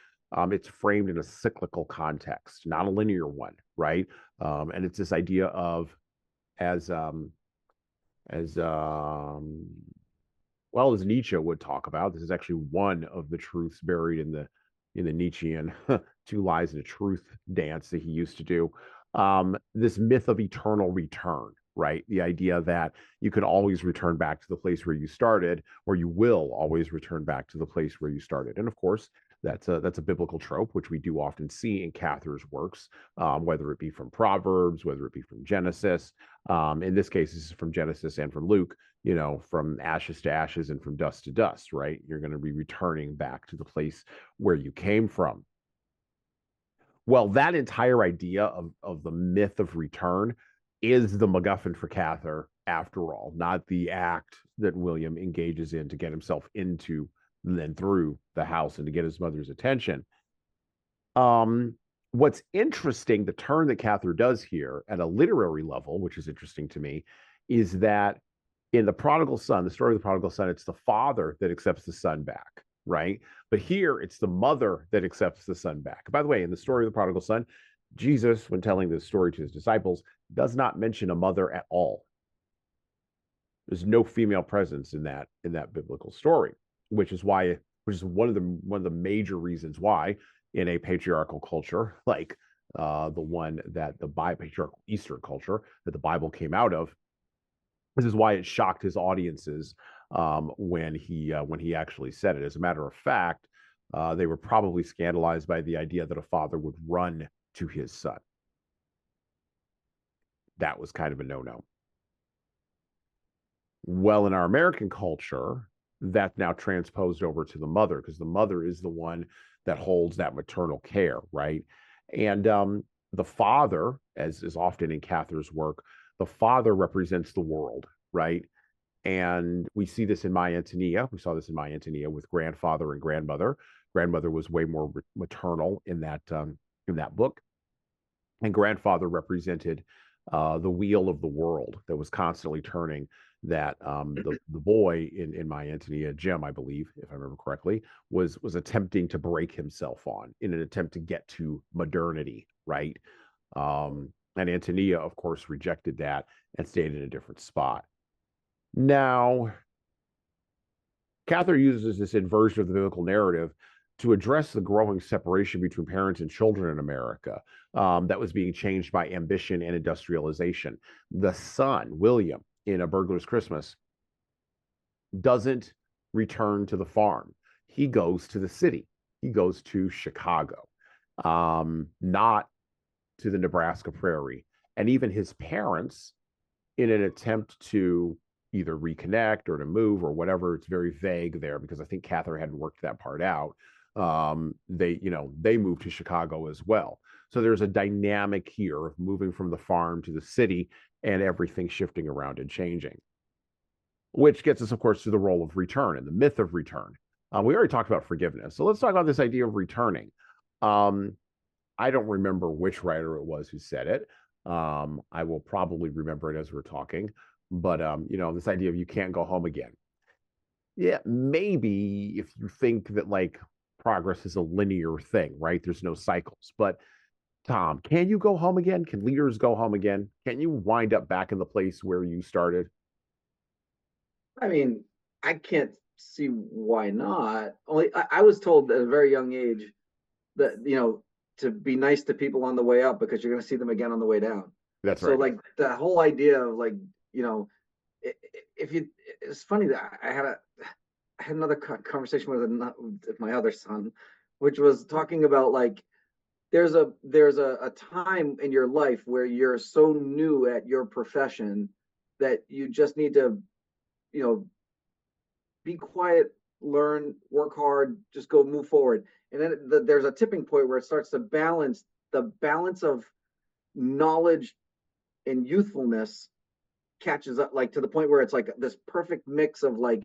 It's framed in a cyclical context, not a linear one, right? And it's this idea of as well as Nietzsche would talk about. This is actually one of the truths buried in the Nietzschean two lies and a truth dance that he used to do. This myth of eternal return, right? The idea that you can always return back to the place where you started, or you will always return back to the place where you started. And of course, that's a biblical trope, which we do often see in Cather's works, whether it be from Proverbs, whether it be from Genesis. In this case, this is from Genesis and from Luke, from ashes to ashes and from dust to dust, right? You're going to be returning back to the place where you came from. Well, that entire idea of the myth of return is the MacGuffin for Cather, after all, not the act that William engages in to get himself into and then through the house and to get his mother's attention. What's interesting, the turn that Cather does here at a literary level, which is interesting to me, is that in the prodigal son, the story of the prodigal son, it's the father that accepts the son back, right? But here it's the mother that accepts the son back. By the way, in the story of the prodigal son, Jesus, when telling this story to his disciples, does not mention a mother at all. There's no female presence in that biblical story, which is one of the major reasons why in a patriarchal culture like the one that the patriarchal Eastern culture that the Bible came out of, this is why it shocked his audiences when he actually said it. As a matter of fact, they were probably scandalized by the idea that a father would run to his son. That was kind of a no-no. Well, in our American culture, that's now transposed over to the mother, because the mother is the one that holds that maternal care, right? And the father, as is often in Cather's work, the father represents the world, right? And we see this in My Antonia. We saw this in My Antonia with grandfather and grandmother. Grandmother was way more maternal in that book, and grandfather represented the wheel of the world that was constantly turning. That the boy in My Antonia, Jim, I believe, if I remember correctly, was attempting to break himself on in an attempt to get to modernity, right? And Antonia, of course, rejected that and stayed in a different spot. Now, Cather uses this inversion of the biblical narrative to address the growing separation between parents and children in America that was being changed by ambition and industrialization. The son, William, in A Burglar's Christmas, doesn't return to the farm. He goes to the city. He goes to Chicago, not to the Nebraska prairie. And even his parents, in an attempt to either reconnect or to move or whatever, it's very vague there because I think Cather hadn't worked that part out. They moved to Chicago as well. So there's a dynamic here of moving from the farm to the city and everything shifting around and changing, which gets us, of course, to the role of return and the myth of return. We already talked about forgiveness. So let's talk about this idea of returning. I don't remember which writer it was who said it. I will probably remember it as we're talking. But, this idea of you can't go home again. Yeah, maybe if you think that like progress is a linear thing, right? There's no cycles. But Tom, can you go home again? Can leaders go home again? Can you wind up back in the place where you started? I mean, I can't see why not. Only I was told at a very young age that, to be nice to people on the way up because you're going to see them again on the way down. That's So right. like the whole idea of like, if you, it's funny that I had another conversation with my other son, which was talking about like there's a time in your life where you're so new at your profession that you just need to, you know, be quiet, learn, work hard, just go move forward. And then there's a tipping point where it starts to balance the balance of knowledge and youthfulness catches up, like to the point where it's like this perfect mix of like,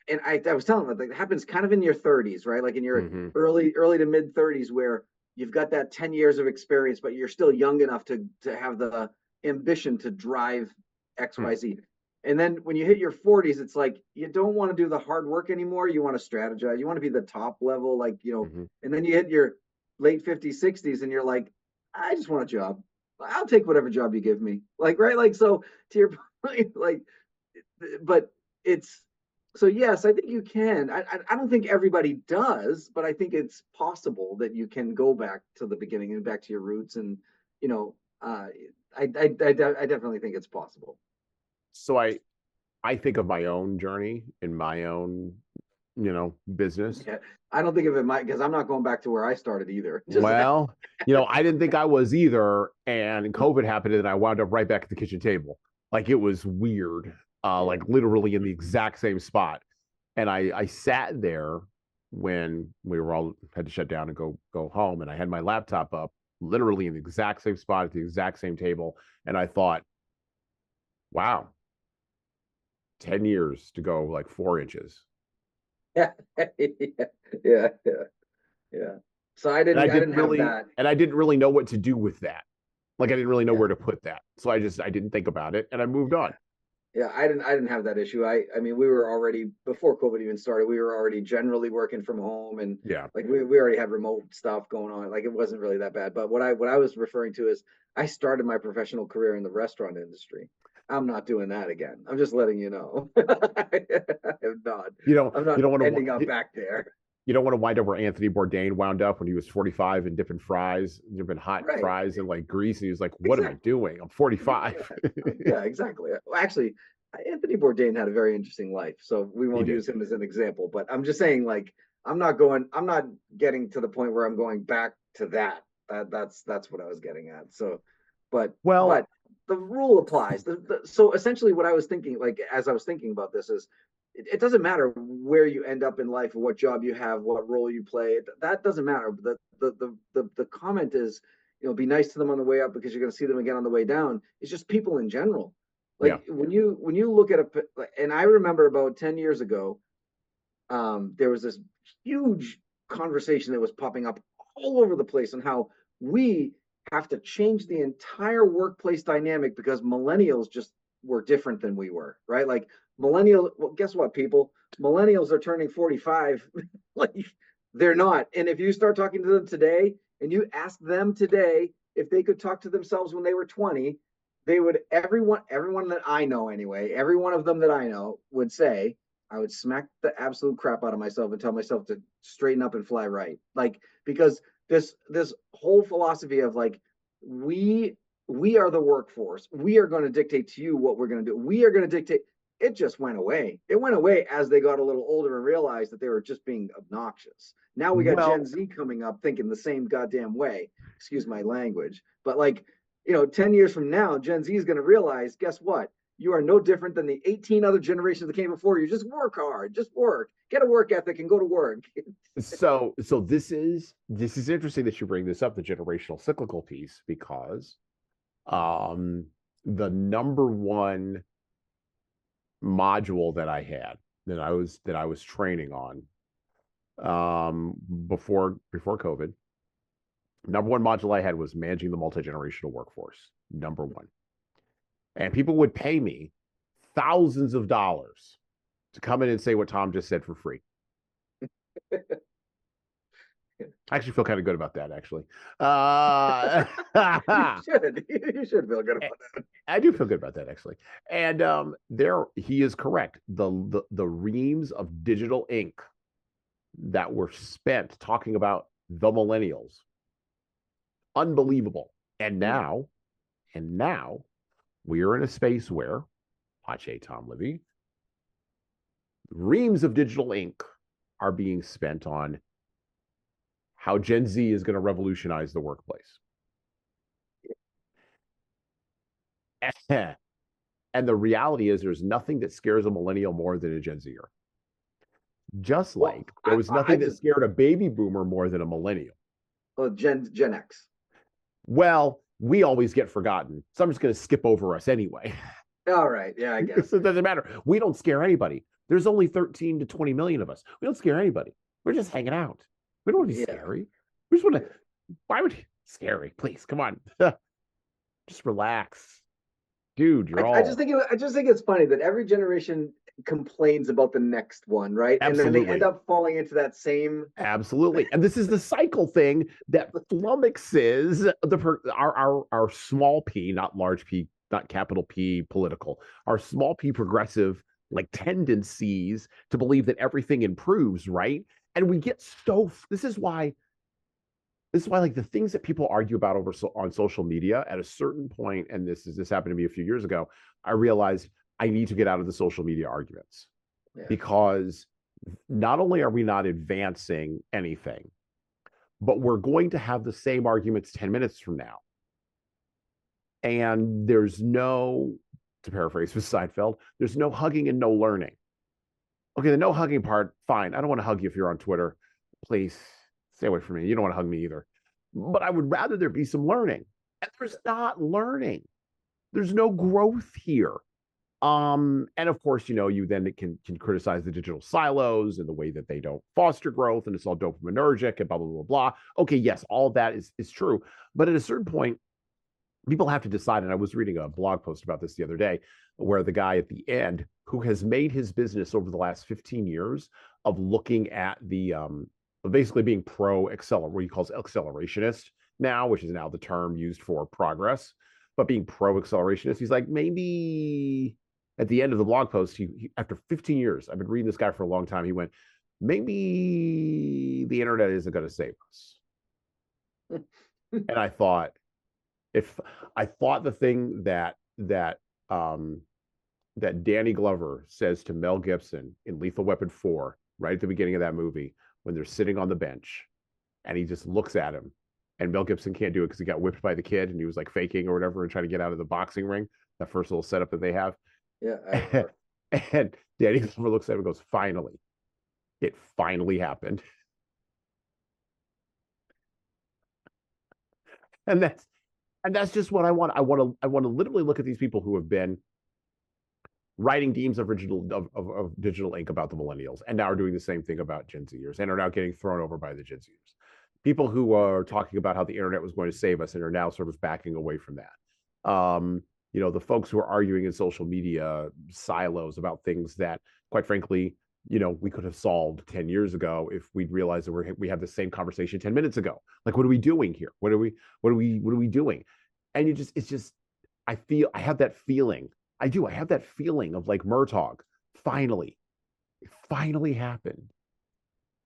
and I was telling them that it happens kind of in your 30s, right? Like in your Mm-hmm. early to mid 30s, where you've got that 10 years of experience, but you're still young enough to have the ambition to drive XYZ. And then when you hit your 40s, it's like you don't want to do the hard work anymore. You want to strategize. You want to be the top level, like, Mm-hmm. and then you hit your late 50s, 60s, and you're like, I just want a job. I'll take whatever job you give me. Like, right? Like, so to your point, like, but it's so yes, I think you can. I don't think everybody does, but I think it's possible that you can go back to the beginning and back to your roots. And, I definitely think it's possible. So I think of my own journey in my own, business. Yeah, I don't think of it because I'm not going back to where I started either. Just Well, I didn't think I was either, and COVID happened, and I wound up right back at the kitchen table. Like it was weird, yeah, like literally in the exact same spot. And I sat there when we were all had to shut down and go home, and I had my laptop up, literally in the exact same spot at the exact same table, and I thought, wow, 10 years to go like 4 inches. yeah, yeah, yeah. So I didn't really know what to do with that. Like I didn't really know yeah. where to put that. So I didn't think about it and I moved on. Yeah, I didn't have that issue. I mean, we were already before COVID even started. We were already generally working from home, and Yeah. like we already had remote stuff going on. Like it wasn't really that bad. But what I was referring to is I started my professional career in the restaurant industry. I'm not doing that again. I'm just letting you know. I'm not. I'm You not don't want ending up to back there. you don't want to wind up where Anthony Bourdain wound up when he was 45 and dipping hot Right. fries in like grease. And he was like, what am I Exactly. doing? I'm 45. Yeah, exactly. Well, actually, Anthony Bourdain had a very interesting life, so we He won't did. use him as an example. But I'm just saying, like, I'm not getting to the point where I'm going back to that. That's what I was getting at. So, Well, but the rule applies. So essentially, what I was thinking, like, as I was thinking about this, is it doesn't matter where you end up in life or what job you have, what role you play. That doesn't matter. The comment is, be nice to them on the way up because you're going to see them again on the way down. It's just people in general. Yeah. Like when you look at and I remember about 10 years ago, there was this huge conversation that was popping up all over the place on how we have to change the entire workplace dynamic because millennials just were different than we were, right? Like well, guess what, people? Millennials are turning 45. Like they're not. And if you start talking to them today and you ask them today if they could talk to themselves when they were 20, they would, everyone that I know anyway, every one of them that I know would say, I would smack the absolute crap out of myself and tell myself to straighten up and fly right. Like, because this whole philosophy of like, we are the workforce. We are going to dictate to you what we're going to do. We are going to dictate. It just went away. It went away as they got a little older and realized that they were just being obnoxious. Now we got Gen Z coming up thinking the same goddamn way. Excuse my language. But like, 10 years from now, Gen Z is going to realize, guess what? You are no different than the 18 other generations that came before you. Just work hard, just work, get a work ethic and go to work. So this is interesting that you bring this up, the generational cyclical piece, because the number one module that I had that I was training on before COVID, number one module I had was managing the multi-generational workforce, number one. And people would pay me thousands of dollars to come in and say what Tom just said for free. I actually feel kind of good about that, actually. You should feel good about that. I do feel good about that, actually. And he is correct. The reams of digital ink that were spent talking about the millennials, unbelievable. And now we are in a space where, Pache, Tom, Libby, reams of digital ink are being spent on how Gen Z is going to revolutionize the workplace. And the reality is there's nothing that scares a millennial more than a Gen Zer. Just like there was nothing that scared a baby boomer more than a millennial. Well, Gen X. Well, we always get forgotten. So I'm just going to skip over us anyway. All right. Yeah, I guess. So it doesn't matter. We don't scare anybody. There's only 13 to 20 million of us. We don't scare anybody. We're just hanging out. We don't want to be scary. We just want to. Why would scary? Please, come on. Just relax. Dude, I just think it's funny that every generation complains about the next one, right? Absolutely. And then they end up falling into that same. Absolutely. And this is the cycle thing that flummoxes our small p, not large p, not capital P political, our small p progressive like tendencies to believe that everything improves, right? And we get this is why like the things that people argue about on social media at a certain point, and this happened to me a few years ago, I realized I need to get out of the social media arguments because not only are we not advancing anything, but we're going to have the same arguments 10 minutes from now. And there's no, to paraphrase with Seinfeld, there's no hugging and no learning. Okay, the no hugging part, fine. I don't want to hug you if you're on Twitter. Please stay away from me. You don't want to hug me either. But I would rather there be some learning. And there's not learning. There's no growth here. And of course, you then can criticize the digital silos and the way that they don't foster growth and it's all dopaminergic and blah, blah, blah, blah. Okay, yes, all of that is true. But at a certain point, people have to decide. And I was reading a blog post about this the other day where the guy at the end who has made his business over the last 15 years of looking at the basically being what he calls accelerationist now, which is now the term used for progress, but being pro-accelerationist, he's like, maybe at the end of the blog post, he after 15 years, I've been reading this guy for a long time, he went, maybe the internet isn't going to save us. And I thought, the thing that Danny Glover says to Mel Gibson in Lethal Weapon 4, right at the beginning of that movie, when they're sitting on the bench and he just looks at him and Mel Gibson can't do it because he got whipped by the kid and he was like faking or whatever and trying to get out of the boxing ring, that first little setup that they have. Yeah. And Danny Glover looks at him and goes, finally. It finally happened. And that's just what I want. I want to literally look at these people who have been writing deems of digital ink about the millennials, and now are doing the same thing about Gen-Zers, and are now getting thrown over by the Gen-Zers. People who are talking about how the internet was going to save us and are now sort of backing away from that. The folks who are arguing in social media silos about things that, quite frankly, we could have solved 10 years ago if we'd realized that we had the same conversation 10 minutes ago. Like, what are we doing here? What are we doing? And I have that feeling. I do. I have that feeling of like Murtaugh. Finally, it finally happened.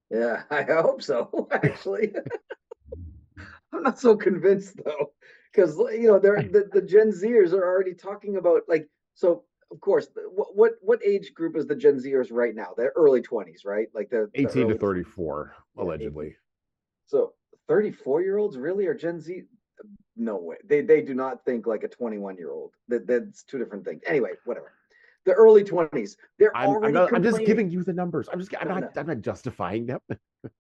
Yeah, I hope so. Actually, I'm not so convinced though, because they're the Gen Zers are already talking about like so. Of course, what age group is the Gen Zers right now? They're early 20s, right? Like the 18 to 34, 20s. allegedly. 18. So 34-year-olds really are Gen Z? No way. They do not think like a 21-year-old. That's two different things. Anyway, whatever. The early 20s. I'm just giving you the numbers. I'm not justifying them.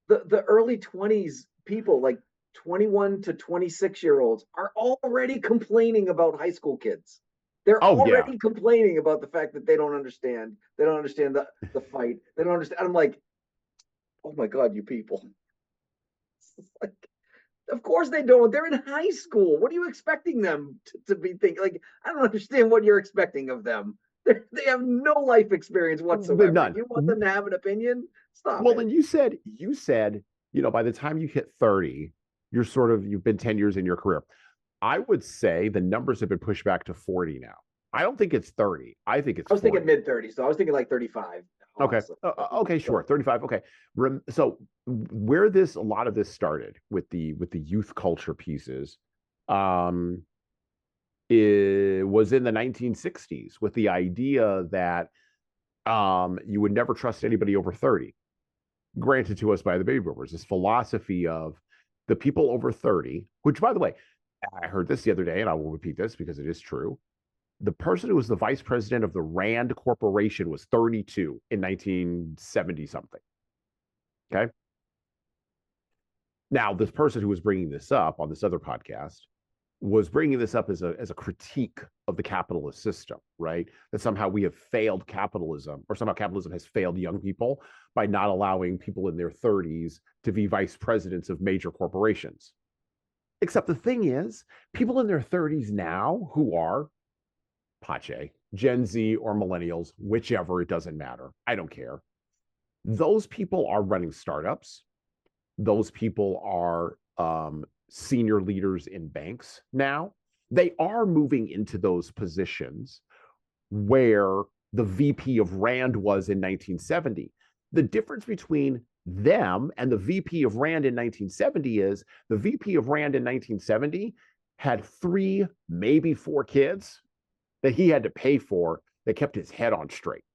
The early 20s people, like 21 to 26-year-olds, are already complaining about high school kids. They're already complaining about the fact that they don't understand. They don't understand the fight. They don't understand. I'm like, oh my God, you people. Like, of course they don't. They're in high school. What are you expecting them to be thinking? Like, I don't understand what you're expecting of them. They have no life experience whatsoever. None. You want them to have an opinion? Stop. Well, then you said, by the time you hit 30, you've been 10 years in your career. I would say the numbers have been pushed back to 40 now. I don't think it's 30. I think it's 40. Thinking mid-30s, so I was thinking like 35. Okay. Okay, sure. 35. Okay. So where a lot of this started with the youth culture pieces, it was in the 1960s with the idea that you would never trust anybody over 30, granted to us by the baby boomers. This philosophy of the people over 30, which, by the way, I heard this the other day, and I will repeat this because it is true. The person who was the vice president of the Rand Corporation was 32 in 1970 something. Okay. Now, this person who was bringing this up on this other podcast was bringing this up as a critique of the capitalist system, right? That somehow we have failed capitalism, or somehow capitalism has failed young people by not allowing people in their 30s to be vice presidents of major corporations. Except the thing is, people in their 30s now who are Pache, Gen Z or millennials, whichever, it doesn't matter. I don't care. Those people are running startups. Those people are senior leaders in banks now. They are moving into those positions where the VP of Rand was in 1970. The difference between them and the VP of Rand in 1970 is the VP of Rand in 1970 had 3, maybe 4 kids that he had to pay for that kept his head on straight.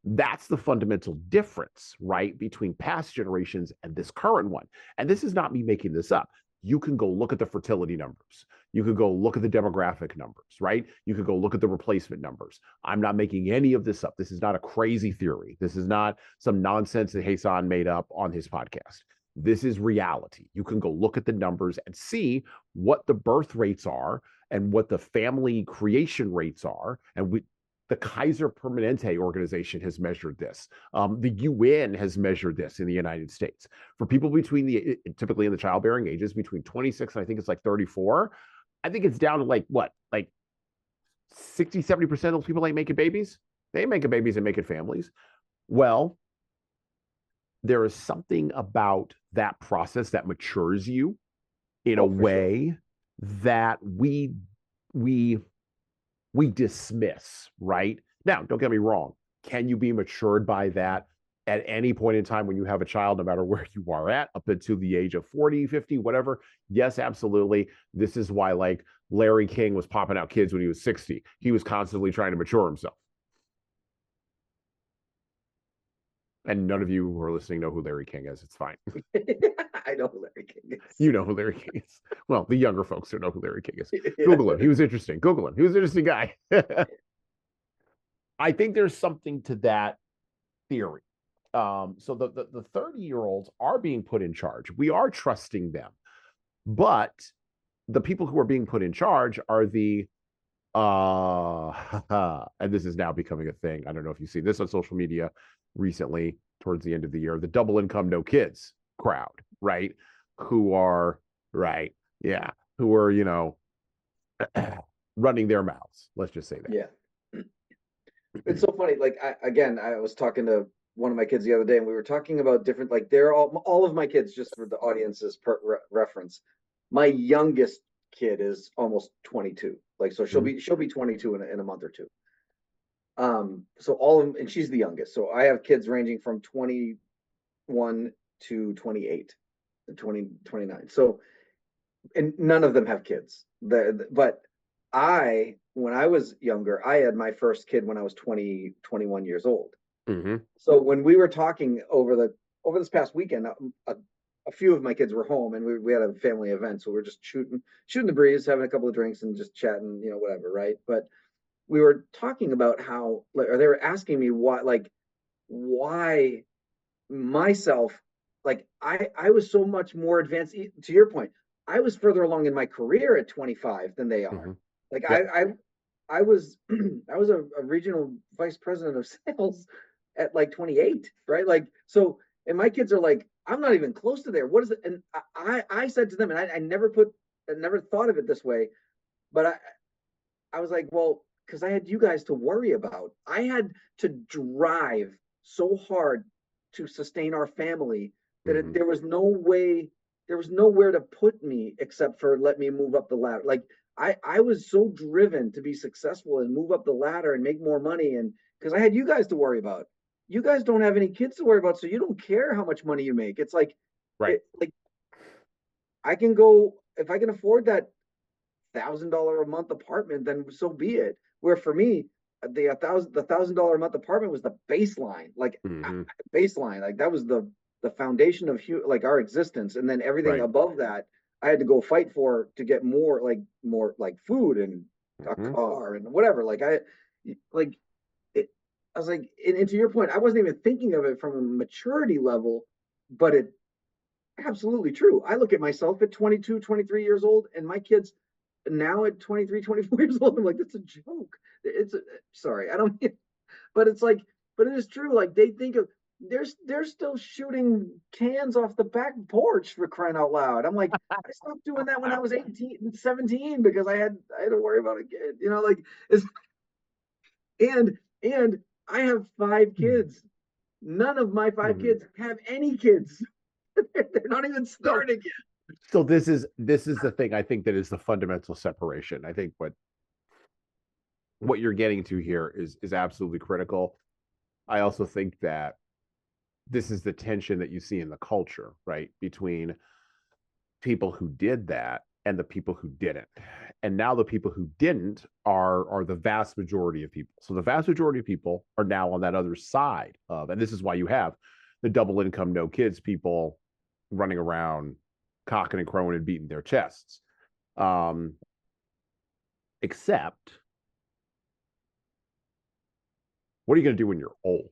That's the fundamental difference, right, between past generations and this current one. And this is not me making this up. You can go look at the fertility numbers. You could go look at the demographic numbers, right? You could go look at the replacement numbers. I'm not making any of this up. This is not a crazy theory. This is not some nonsense that Jesan made up on his podcast. This is reality. You can go look at the numbers and see what the birth rates are and what the family creation rates are. And the Kaiser Permanente organization has measured this. The UN has measured this in the United States. For people typically in the childbearing ages, between 26 and I think it's like 34, I think it's down to like 60, 70% of those people ain't making babies. They ain't making babies and making families. Well, there is something about that process that matures you in a way that we dismiss, right? Now, don't get me wrong. Can you be matured by that at any point in time when you have a child, no matter where you are at, up until the age of 40, 50, whatever? Yes, absolutely. This is why, like, Larry King was popping out kids when he was 60. He was constantly trying to mature himself. And none of you who are listening know who Larry King is. It's fine. I know who Larry King is. You know who Larry King is. Well, the younger folks don't know who Larry King is. Google him. He was interesting. Google him. He was an interesting guy. I think there's something to that theory. So the 30-year-olds are being put in charge. We are trusting them, but the people who are being put in charge are the and this is now becoming a thing. I don't know if you've seen this on social media recently, towards the end of the year, the double income, no kids crowd, right? Who are, right, yeah, who are, running their mouths. Let's just say that. Yeah. It's so funny. Like, I was talking to one of my kids the other day, and we were talking about different, like, they're all of my kids, just for the audience's reference. My youngest kid is almost 22. Like, so she'll be 22 in a month or two. So all of them, and she's the youngest. So I have kids ranging from 21 to 28, 20, 29. So, and none of them have kids. But when I was younger, I had my first kid when I was 20, 21 years old. Mm-hmm. So when we were talking over this past weekend, a few of my kids were home, and we had a family event, so we were just shooting the breeze, having a couple of drinks, and just chatting, whatever, right? But we were talking about how, or they were asking me why myself, like I was so much more advanced. To your point, I was further along in my career at 25 than they are. Mm-hmm. Like Yep. I was I was a regional vice president of sales at like 28, right? Like, so, and my kids are like, I'm not even close to there. What is it? And I said to them, and I never thought of it this way, but I was like, well, because I had you guys to worry about. I had to drive so hard to sustain our family that Mm-hmm. there was no way, there was nowhere to put me except for let me move up the ladder. Like, I was so driven to be successful and move up the ladder and make more money, and because I had you guys to worry about. You guys don't have any kids to worry about, so you don't care how much money you make. It's like, Right. like I can go if I can afford that $1,000 a month apartment, then so be it. Where for me, the $1,000 a month apartment was the baseline, like Mm-hmm. baseline, like that was the foundation of like our existence, and then everything Right. above that, I had to go fight for to get more like food and a Mm-hmm. car and whatever. Like like it, I was like, and to your point, I wasn't even thinking of it from a maturity level, but it absolutely true. I look at myself at 22, 23 years old, and my kids now at 23, 24 years old, I'm like, that's a joke. Sorry, I don't, but it's like, but it is true. Like, they think of, they're still shooting cans off the back porch, for crying out loud. I'm like, I stopped doing that when I was 18 and 17 because I had to worry about a kid, like, it's, and I have 5 kids. None of my 5 kids have any kids. They're not even So, starting yet. so this is the thing I think that is the fundamental separation. I think what you're getting to here is absolutely critical. I also think that this is the tension that you see in the culture, right? Between people who did that and the people who didn't. And now the people who didn't are the vast majority of people. So the vast majority of people are now on that other side of, and this is why you have the double income, no kids people running around cocking and crowing and beating their chests. Except, what are you going to do when you're old?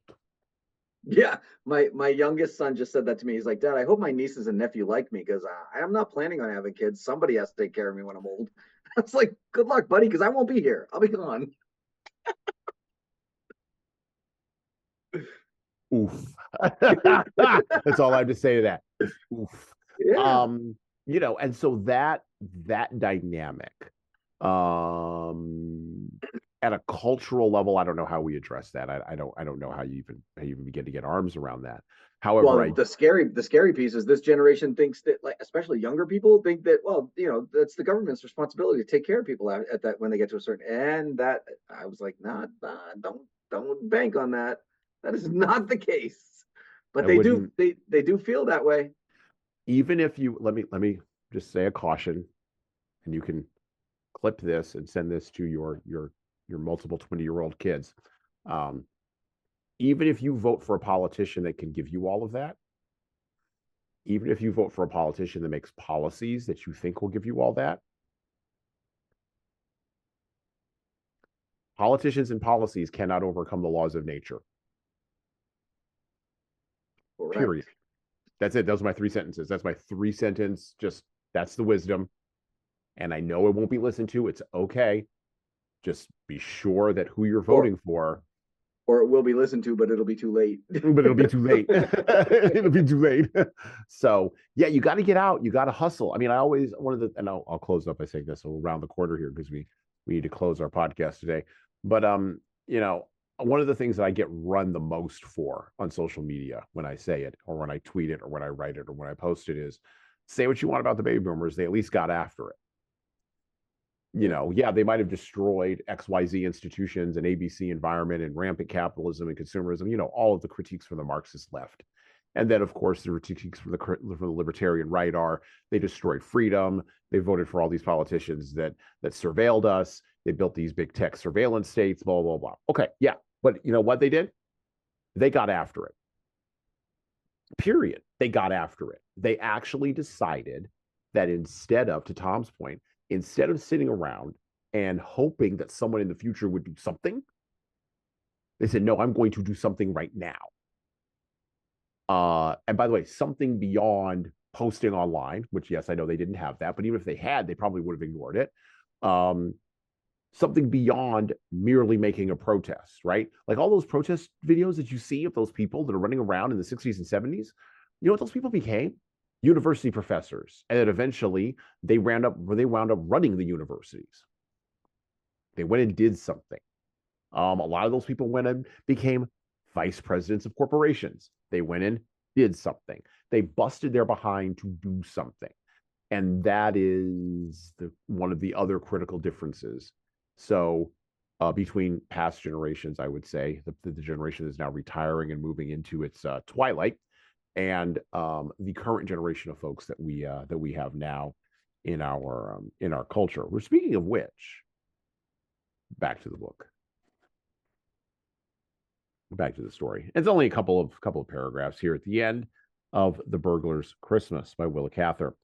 Yeah, my youngest son just said that to me. He's like, Dad, I hope my nieces and nephew like me because I'm not planning on having kids. Somebody has to take care of me when I'm old. It's like, good luck, buddy, because I won't be here. I'll be gone. Oof. That's all I have to say to that. Oof. Yeah. Um, and so that dynamic, um, at a cultural level, I don't know how we address that. I don't know how you even begin to get arms around that. However, Well, the scary piece is this generation thinks that, like, especially younger people think that, well, that's the government's responsibility to take care of people at that when they get to a certain, and that I was like, nah, don't bank on that. That is not the case. But I they do wouldn't, they do feel that way. even if you let me just say a caution, and you can clip this and send this to your multiple 20-year-old kids. Um, Even if you vote for a politician that can give you all of that, even if you vote for a politician that makes policies that you think will give you all that, Politicians and policies cannot overcome the laws of nature. Correct. Period. That's it. Those are my 3 sentences. That's my 3-sentence. Just that's the wisdom. And I know it won't be listened to. It's okay. Just be sure that who you're voting for. Or it will be listened to, but it'll be too late. But it'll be too late. It'll be too late. So yeah, you got to get out. You got to hustle. I mean, I always and I'll close up by saying this. So we'll round the quarter here because we need to close our podcast today. But you know, one of the things that I get run the most for on social media when I say it, or when I tweet it, or when I write it, or when I post it is, say what you want about the baby boomers. They at least got after it. You know, yeah, they might have destroyed XYZ institutions and ABC environment and rampant capitalism and consumerism, you know, all of the critiques from the Marxist left. And then, of course, the critiques from the libertarian right are they destroyed freedom. They voted for all these politicians that surveilled us. They built these big tech surveillance states, blah, blah, blah. Okay, yeah. But you know what they did? They got after it. Period. They got after it. They actually decided that instead of, to Tom's point, instead of sitting around and hoping that someone in the future would do something, they said, no, I'm going to do something right now. And by the way, something beyond posting online, which, yes, I know they didn't have that, but even if they had, they probably would have ignored it. Something beyond merely making a protest, right? Like all those protest videos that you see of those people that are running around in the 60s and 70s, you know what those people became? University professors, and then eventually they wound up running the universities. They went and did something. A lot of those people went and became vice presidents of corporations. They went and did something. They busted their behind to do something, and that is one of the other critical differences. So between past generations, I would say the generation is now retiring and moving into its twilight, and the current generation of folks that we have now in our culture. We're speaking of which, back to the book, back to the story. It's only a couple of paragraphs here at the end of The Burglar's Christmas by Willa Cather.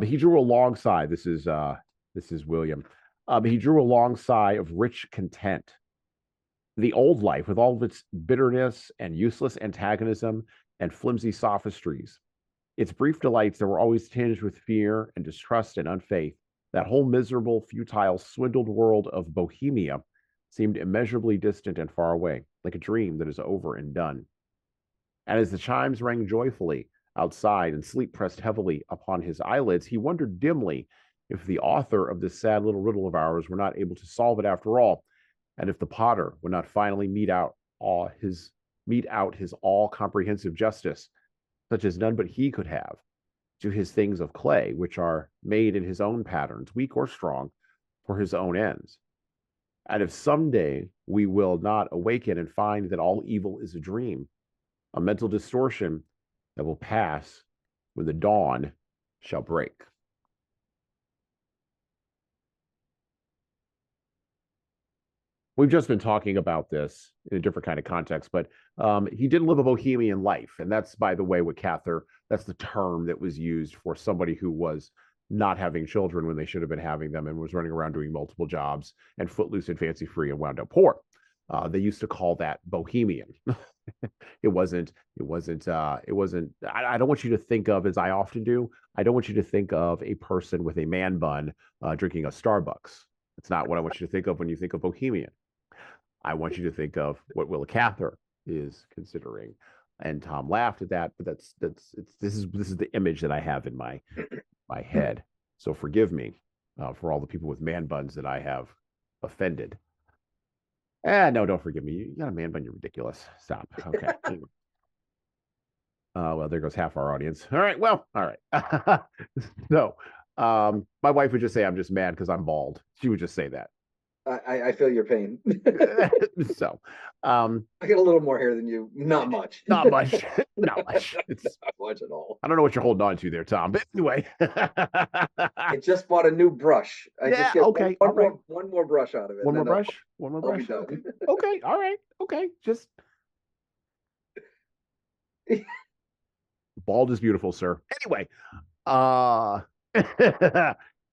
He drew a long sigh. This is William. He drew a long sigh of rich content. The old life, with all of its bitterness and useless antagonism and flimsy sophistries, its brief delights that were always tinged with fear and distrust and unfaith, that whole miserable, futile, swindled world of Bohemia seemed immeasurably distant and far away, like a dream that is over and done. And as the chimes rang joyfully outside and sleep pressed heavily upon his eyelids, he wondered dimly if the author of this sad little riddle of ours were not able to solve it after all, and if the potter would not finally mete out his all-comprehensive justice, such as none but he could have, to his things of clay, which are made in his own patterns, weak or strong, for his own ends. And if someday we will not awaken and find that all evil is a dream, a mental distortion that will pass when the dawn shall break. We've just been talking about this in a different kind of context, but he did live a bohemian life. And that's, by the way, what Cather, that's the term that was used for somebody who was not having children when they should have been having them and was running around doing multiple jobs and footloose and fancy free and wound up poor. They used to call that bohemian. It wasn't, I don't want you to think of, as I often do, I don't want you to think of a person with a man bun drinking a Starbucks. It's not what I want you to think of when you think of bohemian. I want you to think of what Willa Cather is considering. And Tom laughed at that, but this is the image that I have in my head. So forgive me for all the people with man buns that I have offended. No, don't forgive me. You got a man bun, you're ridiculous. Stop. Okay. Well, there goes half our audience. All right. Well, all right. So, my wife would just say I'm just mad because I'm bald. She would just say that. I feel your pain. So, I get a little more hair than you. Not much. Not much. Not much. It's not much at all. I don't know what you're holding on to there, Tom. But anyway, I just bought a new brush. Just get okay. One more brush out of it. One more brush. Okay. Okay. All right. Okay. Just bald is beautiful, sir. Anyway,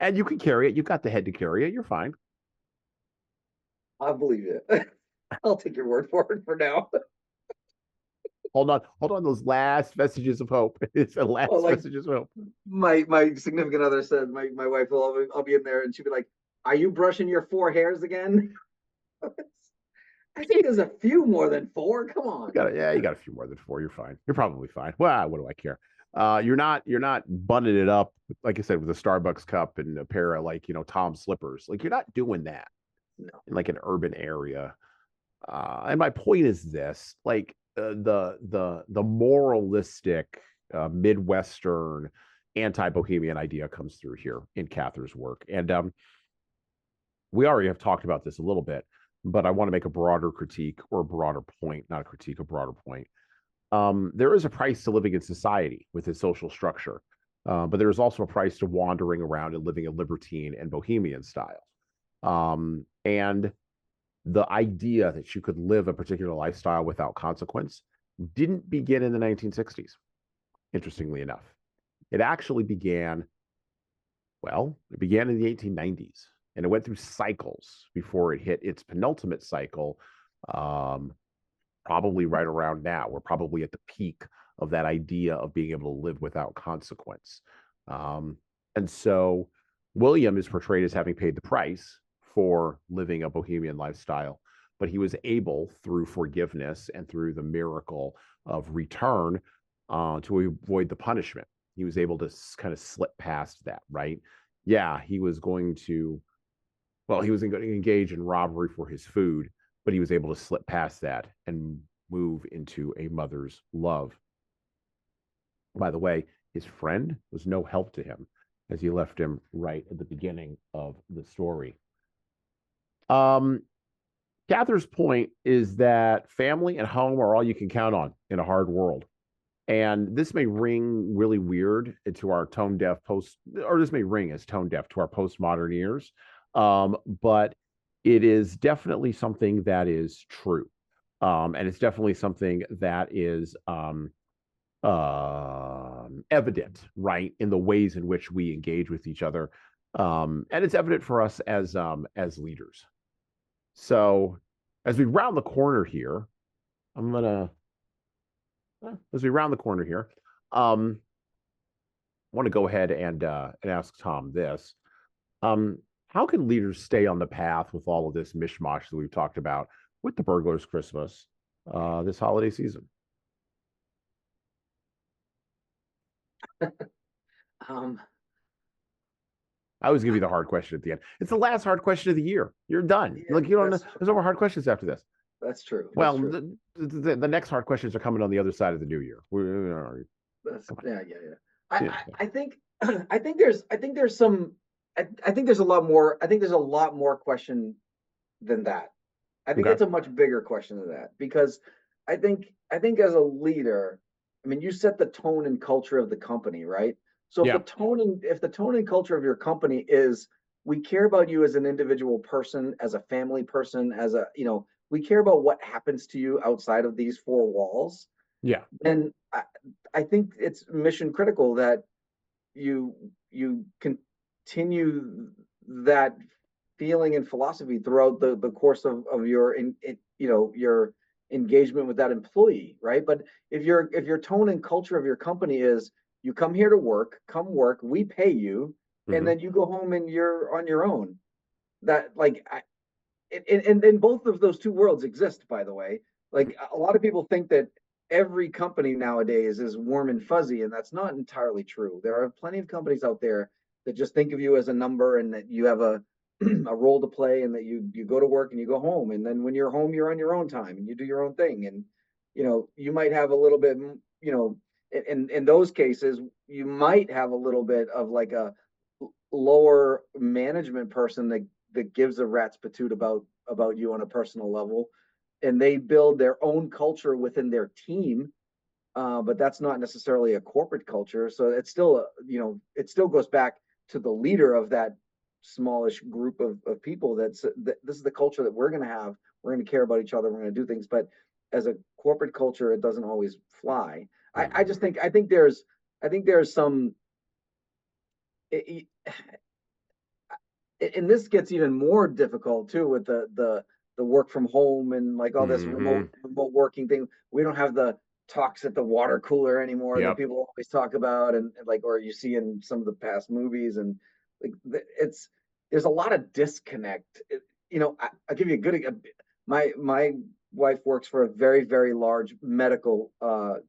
and you can carry it. You've got the head to carry it. You're fine. I'll believe you. I'll take your word for it for now. Hold on. Those last vestiges of hope. It's the last Well, like vestiges of hope. my significant other said, my wife will I'll be in there and she'll be like, "Are you brushing your 4 hairs again?" I think there's a few more than 4. Come on. You got a few more than 4. You're fine. You're probably fine. Well, what do I care? You're not bunning it up, like I said, with a Starbucks cup and a pair of Tom slippers. Like you're not doing that No. in like an urban area. And my point is this: the moralistic Midwestern anti-bohemian idea comes through here in Cather's work, and we already have talked about this a little bit, but I want to make a broader critique or a broader point, not a critique, a broader point. There is a price to living in society with its social structure, but there is also a price to wandering around and living a libertine and bohemian style. And the idea that you could live a particular lifestyle without consequence didn't begin in the 1960s, interestingly enough. It actually began, it began in the 1890s, and it went through cycles before it hit its penultimate cycle, probably right around now. We're probably at the peak of that idea of being able to live without consequence. And so William is portrayed as having paid the price for living a bohemian lifestyle, but he was able, through forgiveness and through the miracle of return, to avoid the punishment. He was able to kind of slip past that, right? Yeah, he was going to engage in robbery for his food, but he was able to slip past that and move into a mother's love. By the way, his friend was no help to him, as he left him right at the beginning of the story. Cather's point is that family and home are all you can count on in a hard world. And this may ring really weird to our tone deaf this may ring as tone deaf to our postmodern ears. But it is definitely something that is true. And it's definitely something that is evident, right, in the ways in which we engage with each other. And it's evident for us as leaders. So as we round the corner here, I want to go ahead and ask Tom this. How can leaders stay on the path with all of this mishmash that we've talked about with the Burglar's Christmas this holiday season? I always give you the hard question at the end. It's the last hard question of the year. You're done. Yeah, there's no more hard questions after this. That's true. Well, the next hard questions are coming on the other side of the new year. I think there's a lot more. I think there's a lot more question than that. I think it's a much bigger question than that, because I think as a leader, I mean, you set the tone and culture of the company, right? So if the tone and culture of your company is, we care about you as an individual person, as a family person, we care about what happens to you outside of these 4 walls. Yeah. And I think it's mission critical that you continue that feeling and philosophy throughout the course of your your engagement with that employee, right? But if your tone and culture of your company is, you come here to work, we pay you, and then you go home and you're on your own. That and both of those 2 worlds exist, by the way. Like, a lot of people think that every company nowadays is warm and fuzzy, and that's not entirely true. There are plenty of companies out there that just think of you as a number, and that you have a role to play, and that you go to work and you go home, and then when you're home, you're on your own time and you do your own thing. And you might have a little bit, in those cases, you might have a little bit of like a lower management person that gives a rat's patoot about you on a personal level, and they build their own culture within their team, but that's not necessarily a corporate culture. So it's still it still goes back to the leader of that smallish group of people. This is the culture that we're going to have. We're going to care about each other. We're going to do things. But as a corporate culture, it doesn't always fly. I think there's some, and this gets even more difficult too with the the work from home and like all this Mm-hmm. remote working thing. We don't have the talks at the water cooler anymore that Yep. people always talk about, and like, or you see in some of the past movies, and like it's there's a lot of disconnect. I'll give you a good. My wife works for a very large medical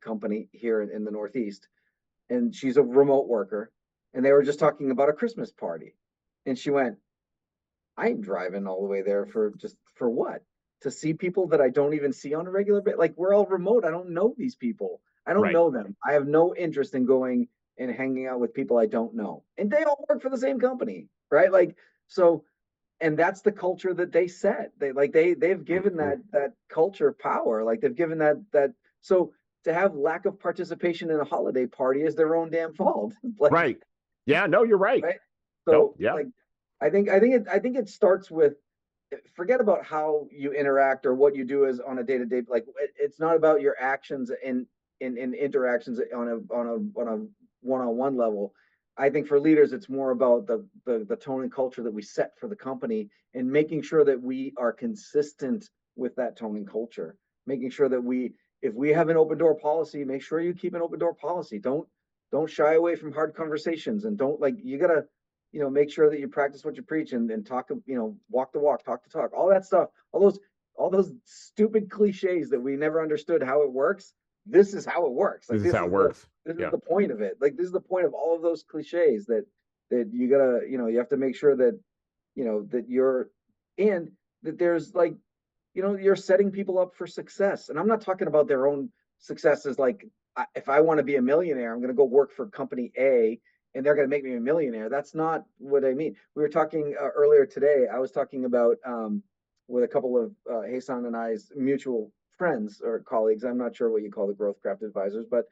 company here in the Northeast, and she's a remote worker, and they were just talking about a Christmas party, and she went, I ain't driving all the way there for what? To see people that I don't even see on a regular basis. Like, we're all remote. I don't know these people. I don't Right. know them. I have no interest in going and hanging out with people I don't know. And they all work for the same company, right? Like, so, and that's the culture that they set. They've given Mm-hmm. that culture power. Like, they've given that so to have lack of participation in a holiday party is their own damn fault. Like, Right. Yeah, no, you're right. right? Nope. So Yeah. like I think it starts with, forget about how you interact or what you do as on a day-to-day. Like, it's not about your actions in interactions on a one-on-one level. I think for leaders it's more about the tone and culture that we set for the company, and making sure that we are consistent with that tone and culture, making sure that if we have an open door policy, make sure you keep an open door policy. Don't shy away from hard conversations, and don't, like, you gotta, make sure that you practice what you preach, and talk, walk the walk, talk the talk, all that stuff, all those stupid cliches that we never understood how it works. This is how it works. Like, This is how it works. this is Yeah. the point of it. Like, this is the point of all of those cliches, that you gotta, you have to make sure that, that you're, and that there's, like, you're setting people up for success. And I'm not talking about their own successes. Like, if I want to be a millionaire, I'm going to go work for company A, and they're going to make me a millionaire. That's not what I mean. We were talking earlier today. I was talking about with a couple of Jesan and I's mutual friends or colleagues. I'm not sure what you call the growth craft advisors, but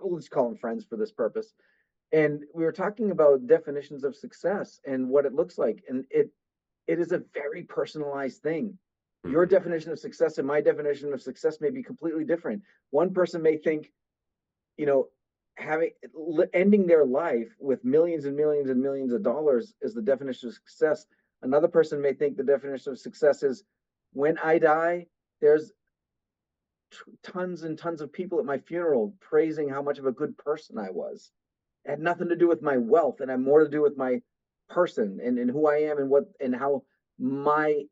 let's call them friends for this purpose. And we were talking about definitions of success and what it looks like. And it is a very personalized thing. Your Mm-hmm. definition of success and my definition of success may be completely different. One person may think, you know, having ending their life with millions and millions and millions of dollars is the definition of success. Another person may think the definition of success is, when I die, there's tons and tons of people at my funeral praising how much of a good person I was. It had nothing to do with my wealth, and had more to do with my person, and who I am, and how my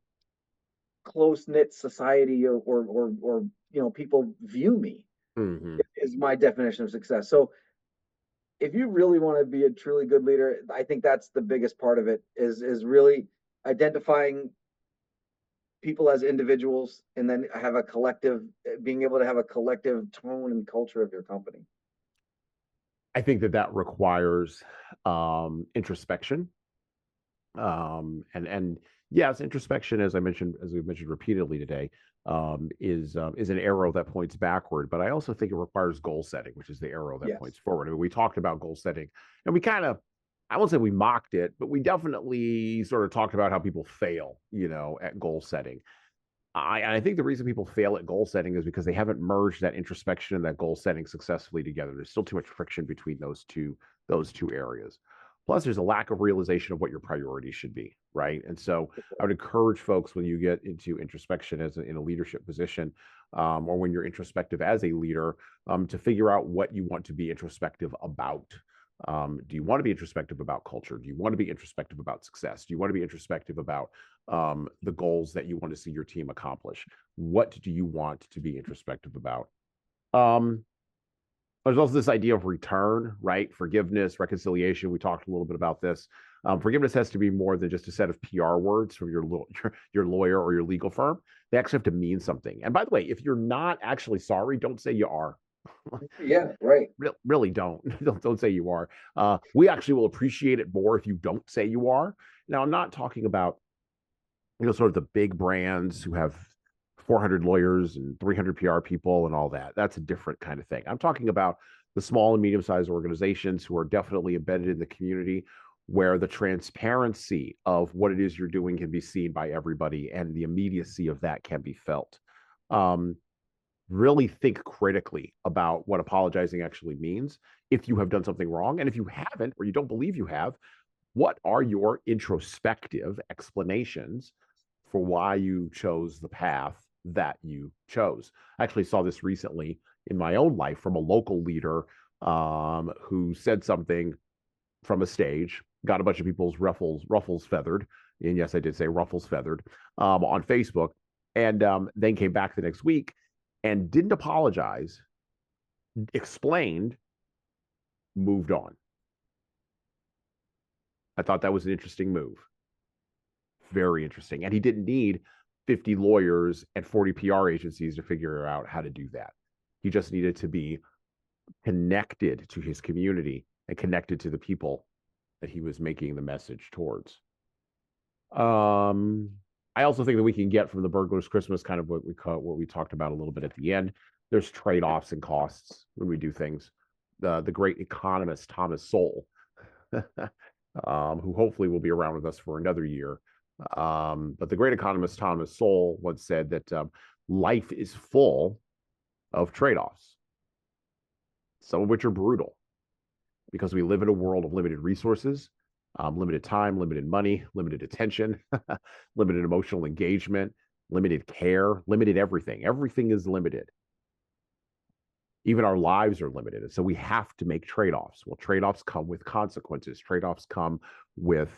close knit society, or people view me, Mm-hmm. is my definition of success. So if you really want to be a truly good leader, I think that's the biggest part of it, is really identifying people as individuals, and then being able to have a collective tone and culture of your company. I think that requires introspection. And yes, introspection, as we've mentioned repeatedly today, is an arrow that points backward. But I also think it requires goal setting, which is the arrow that Yes. points forward. I mean, we talked about goal setting, and we kind of, I won't say we mocked it, but we definitely sort of talked about how people fail, at goal setting. I think the reason people fail at goal setting is because they haven't merged that introspection and that goal setting successfully together. There's still too much friction between those two areas. Plus, there's a lack of realization of what your priorities should be, right? And so, I would encourage folks, when you get into introspection in a leadership position, or when you're introspective as a leader, to figure out what you want to be introspective about. Do you want to be introspective about culture? Do you want to be introspective about success? Do you want to be introspective about the goals that you want to see your team accomplish? What do you want to be introspective about? There's also this idea of return, right? Forgiveness, reconciliation. We talked a little bit about this. Forgiveness has to be more than just a set of PR words from your lawyer or your legal firm. They actually have to mean something. And by the way, if you're not actually sorry, don't say you are. Yeah, right. Really don't. Don't say you are. We actually will appreciate it more if you don't say you are. Now, I'm not talking about sort of the big brands who have 400 lawyers and 300 PR people and all that. That's a different kind of thing. I'm talking about the small and medium-sized organizations who are definitely embedded in the community, where the transparency of what it is you're doing can be seen by everybody, and the immediacy of that can be felt. Really think critically about what apologizing actually means if you have done something wrong. And if you haven't, or you don't believe you have, what are your introspective explanations for why you chose the path that you chose. I actually saw this recently in my own life from a local leader who said something from a stage, got a bunch of people's ruffles feathered, and yes, I did say ruffles feathered, on Facebook, and then came back the next week and didn't apologize, explained, moved on. I thought that was an interesting move. Very interesting. And he didn't need 50 lawyers and 40 PR agencies to figure out how to do that. He just needed to be connected to his community and connected to the people that he was making the message towards. I also think that we can get from the Burglar's Christmas kind of what we talked about a little bit at the end. There's trade-offs and costs when we do things. The great economist Thomas Sowell, who hopefully will be around with us for another year. But the great economist Thomas Sowell once said that life is full of trade-offs, some of which are brutal, because we live in a world of limited resources, limited time, limited money, limited attention, limited emotional engagement, limited care, limited everything. Everything is limited. Even our lives are limited. And so we have to make trade-offs. Well, trade-offs come with consequences. Trade-offs come with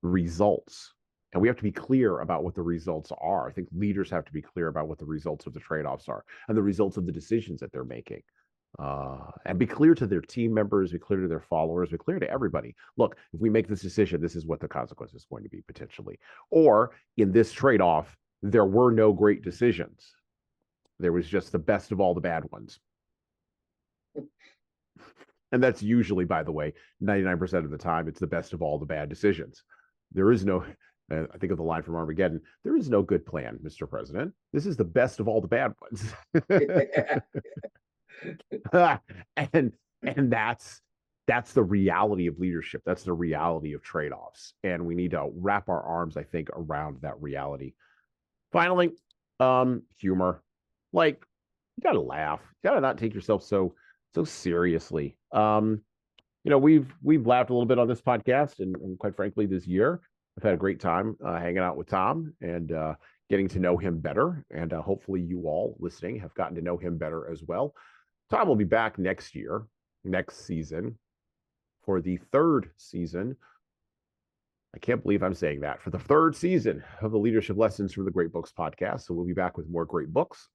results. And we have to be clear about what the results are. I think leaders have to be clear about what the results of the trade-offs are and the results of the decisions that they're making. And be clear to their team members, be clear to their followers, be clear to everybody. Look, if we make this decision, this is what the consequence is going to be potentially. Or in this trade-off, there were no great decisions. There was just the best of all the bad ones. And that's usually, by the way, 99% of the time, it's the best of all the bad decisions. There is no, I think of the line from Armageddon, there is no good plan, Mr. President. This is the best of all the bad ones. and that's the reality of leadership. That's the reality of trade-offs. And we need to wrap our arms, I think, around that reality. Finally, humor. Like, you gotta laugh. You gotta not take yourself so seriously. We've laughed a little bit on this podcast, and quite frankly, this year, I've had a great time hanging out with Tom and getting to know him better. And hopefully you all listening have gotten to know him better as well. Tom will be back next season, for the third season. I can't believe I'm saying that. For the third season of the Leadership Lessons from the Great Books podcast. So we'll be back with more great books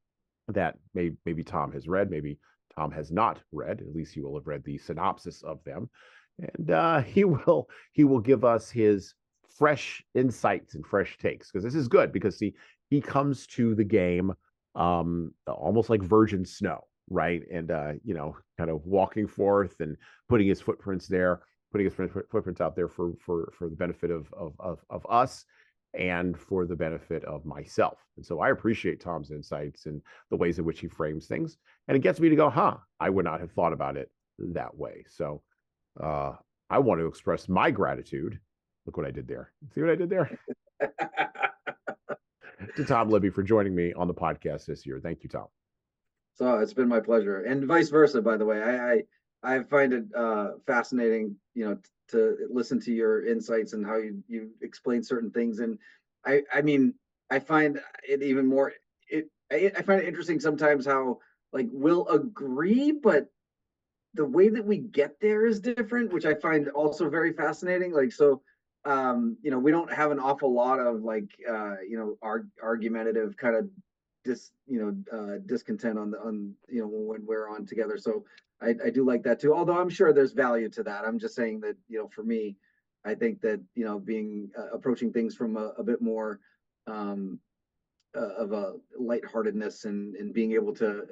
that maybe Tom has read, maybe Tom has not read. At least he will have read the synopsis of them. And he will give us his fresh insights and fresh takes, because this is good, because he comes to the game almost like virgin snow, right? And kind of walking forth and putting his footprints there, putting his footprints out there for the benefit of us and for the benefit of myself. And so I appreciate Tom's insights and the ways in which he frames things. And it gets me to go, I would not have thought about it that way. So I want to express my gratitude. Look what I did there. See what I did there? To Tom Libby for joining me on the podcast this year. Thank you, Tom. So it's been my pleasure, and vice versa. By the way, I find it fascinating, to listen to your insights and how you explain certain things. And I mean, I find it even more. I find it interesting sometimes how, like, we'll agree, but the way that we get there is different, which I find also very fascinating. Like, so, we don't have an awful lot of, like, argumentative kind of discontent on when we're on together. So I do like that too. Although I'm sure there's value to that. I'm just saying that, for me, I think that, being approaching things from a bit more of a lightheartedness and being able to,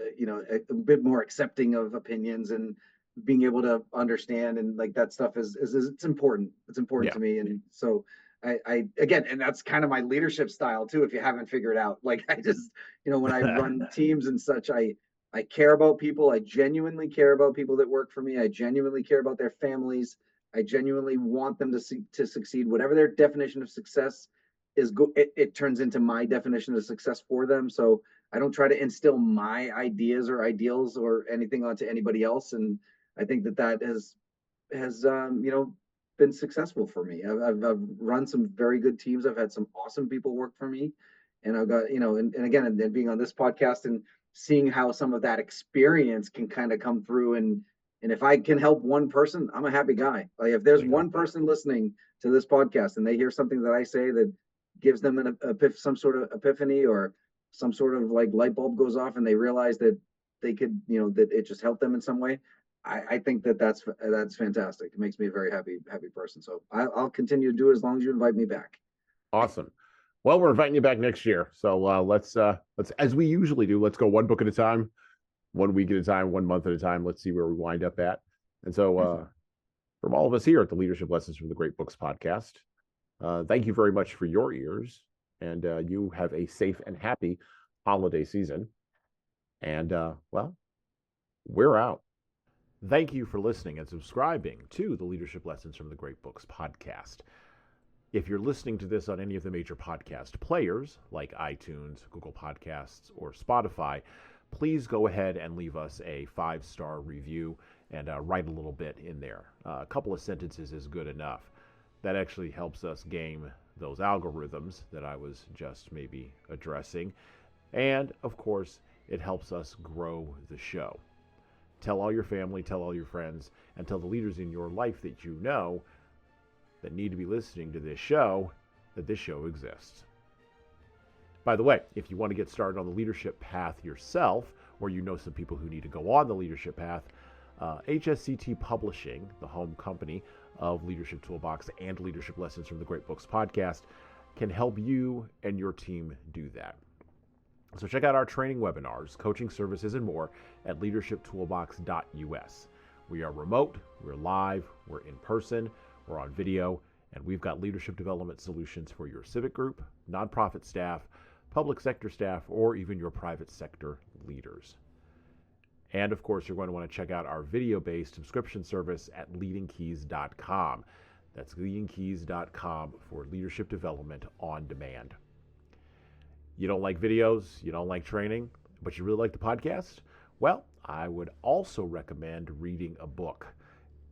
a bit more accepting of opinions and being able to understand, and like that stuff is it's important. It's important to me. And so I again, and that's kind of my leadership style too, if you haven't figured out. Like, I just, when I run teams and such, I care about people. I genuinely care about people that work for me. I genuinely care about their families. I genuinely want them to succeed. Whatever their definition of success is, it turns into my definition of success for them. So I don't try to instill my ideas or ideals or anything onto anybody else. And I think that has been successful for me. I've run some very good teams. I've had some awesome people work for me, and I've got, and again, and being on this podcast and seeing how some of that experience can kind of come through, and if I can help one person, I'm a happy guy. Like if there's one person listening to this podcast and they hear something that I say that gives them some sort of epiphany, or some sort of like light bulb goes off and they realize that they could, that it just helped them in some way. I think that's fantastic. It makes me a very happy person. So I'll continue to do it as long as you invite me back. Awesome. Well, we're inviting you back next year. So let's as we usually do, let's go one book at a time, 1 week at a time, 1 month at a time. Let's see where we wind up at. And so from all of us here at the Leadership Lessons from the Great Books podcast, thank you very much for your ears, and you have a safe and happy holiday season. And well, we're out. Thank you for listening and subscribing to the Leadership Lessons from the Great Books podcast. If you're listening to this on any of the major podcast players like iTunes, Google Podcasts, or Spotify, please go ahead and leave us a 5-star review and write a little bit in there. A couple of sentences is good enough. That actually helps us game those algorithms that I was just maybe addressing. And, of course, it helps us grow the show. Tell all your family, tell all your friends, and tell the leaders in your life that you know that need to be listening to this show that this show exists. By the way, if you want to get started on the leadership path yourself, or you know some people who need to go on the leadership path, HSCT Publishing, the home company of Leadership Toolbox and Leadership Lessons from the Great Books podcast, can help you and your team do that. So check out our training webinars, coaching services, and more at leadershiptoolbox.us. We are remote, we're live, we're in person, we're on video, and we've got leadership development solutions for your civic group, nonprofit staff, public sector staff, or even your private sector leaders. And of course, you're going to want to check out our video-based subscription service at leadingkeys.com. That's leadingkeys.com for leadership development on demand. You don't like videos, you don't like training, but you really like the podcast? Well, I would also recommend reading a book.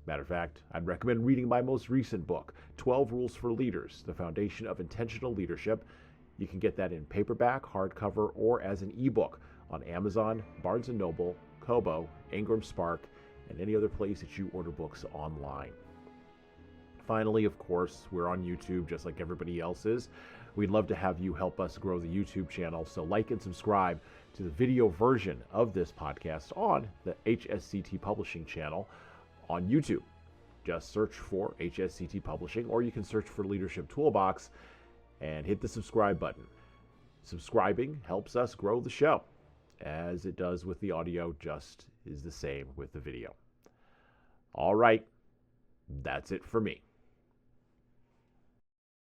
Matter of fact, I'd recommend reading my most recent book, 12 Rules for Leaders, The Foundation of Intentional Leadership. You can get that in paperback, hardcover, or as an ebook on Amazon, Barnes & Noble, Kobo, Ingram Spark, and any other place that you order books online. Finally, of course, we're on YouTube just like everybody else is. We'd love to have you help us grow the YouTube channel, so like and subscribe to the video version of this podcast on the HSCT Publishing channel on YouTube. Just search for HSCT Publishing, or you can search for Leadership Toolbox and hit the subscribe button. Subscribing helps us grow the show, as it does with the audio, just is the same with the video. All right, that's it for me.